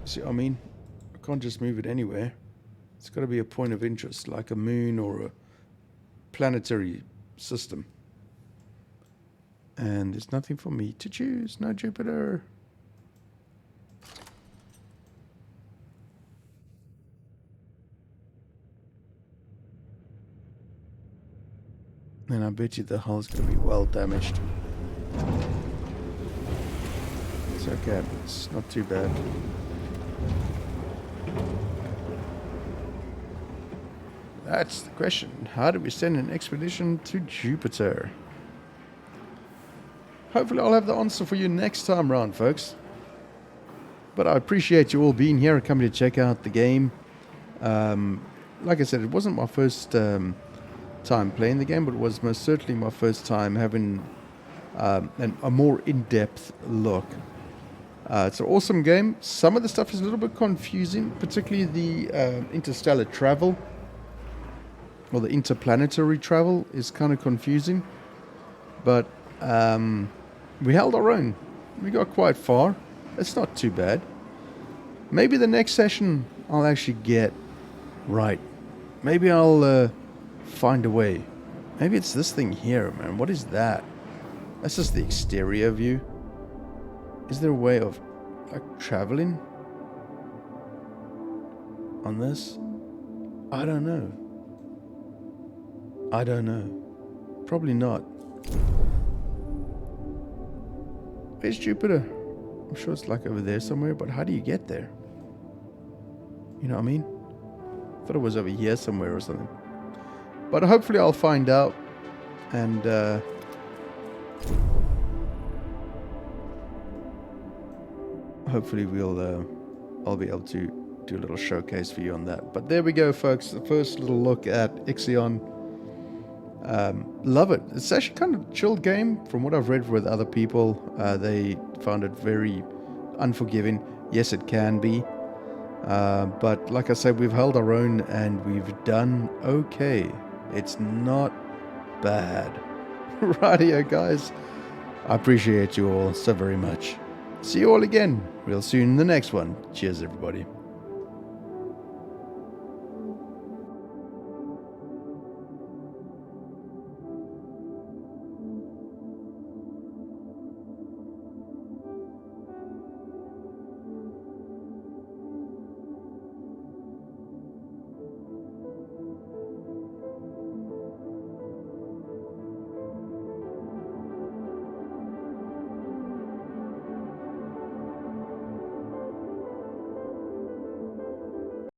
See what I mean? I can't just move it anywhere. It's got to be a point of interest, like a moon or a planetary system. And there's nothing for me to choose. No Jupiter. And I bet you the hull's going to be well damaged. It's okay. It's not too bad. That's the question. How do we send an expedition to Jupiter? Hopefully I'll have the answer for you next time round, folks. But I appreciate you all being here and coming to check out the game. Like I said, it wasn't my first time playing the game, but it was most certainly my first time having a more in-depth look. It's an awesome game. Some of the stuff is a little bit confusing, particularly the interstellar travel. Or the interplanetary travel is kind of confusing. But we held our own. We got quite far. It's not too bad. Maybe the next session I'll actually get right. Maybe I'll find a way. Maybe it's this thing here, man. What is that? That's just the exterior view. Is there a way of like traveling on this? I don't know. I don't know. Probably not. Where's Jupiter? I'm sure it's like over there somewhere, but how do you get there? You know what I mean? I thought it was over here somewhere or something. But hopefully I'll find out. And hopefully I'll be able to do a little showcase for you on that. But there we go, folks. The first little look at IXION. Love it. It's actually kind of a chill game from what I've read with other people. They found it very unforgiving. Yes, it can be. But like I said, we've held our own and we've done okay. It's not bad. Rightio, guys. I appreciate you all so very much. See you all again real soon in the next one. Cheers, everybody.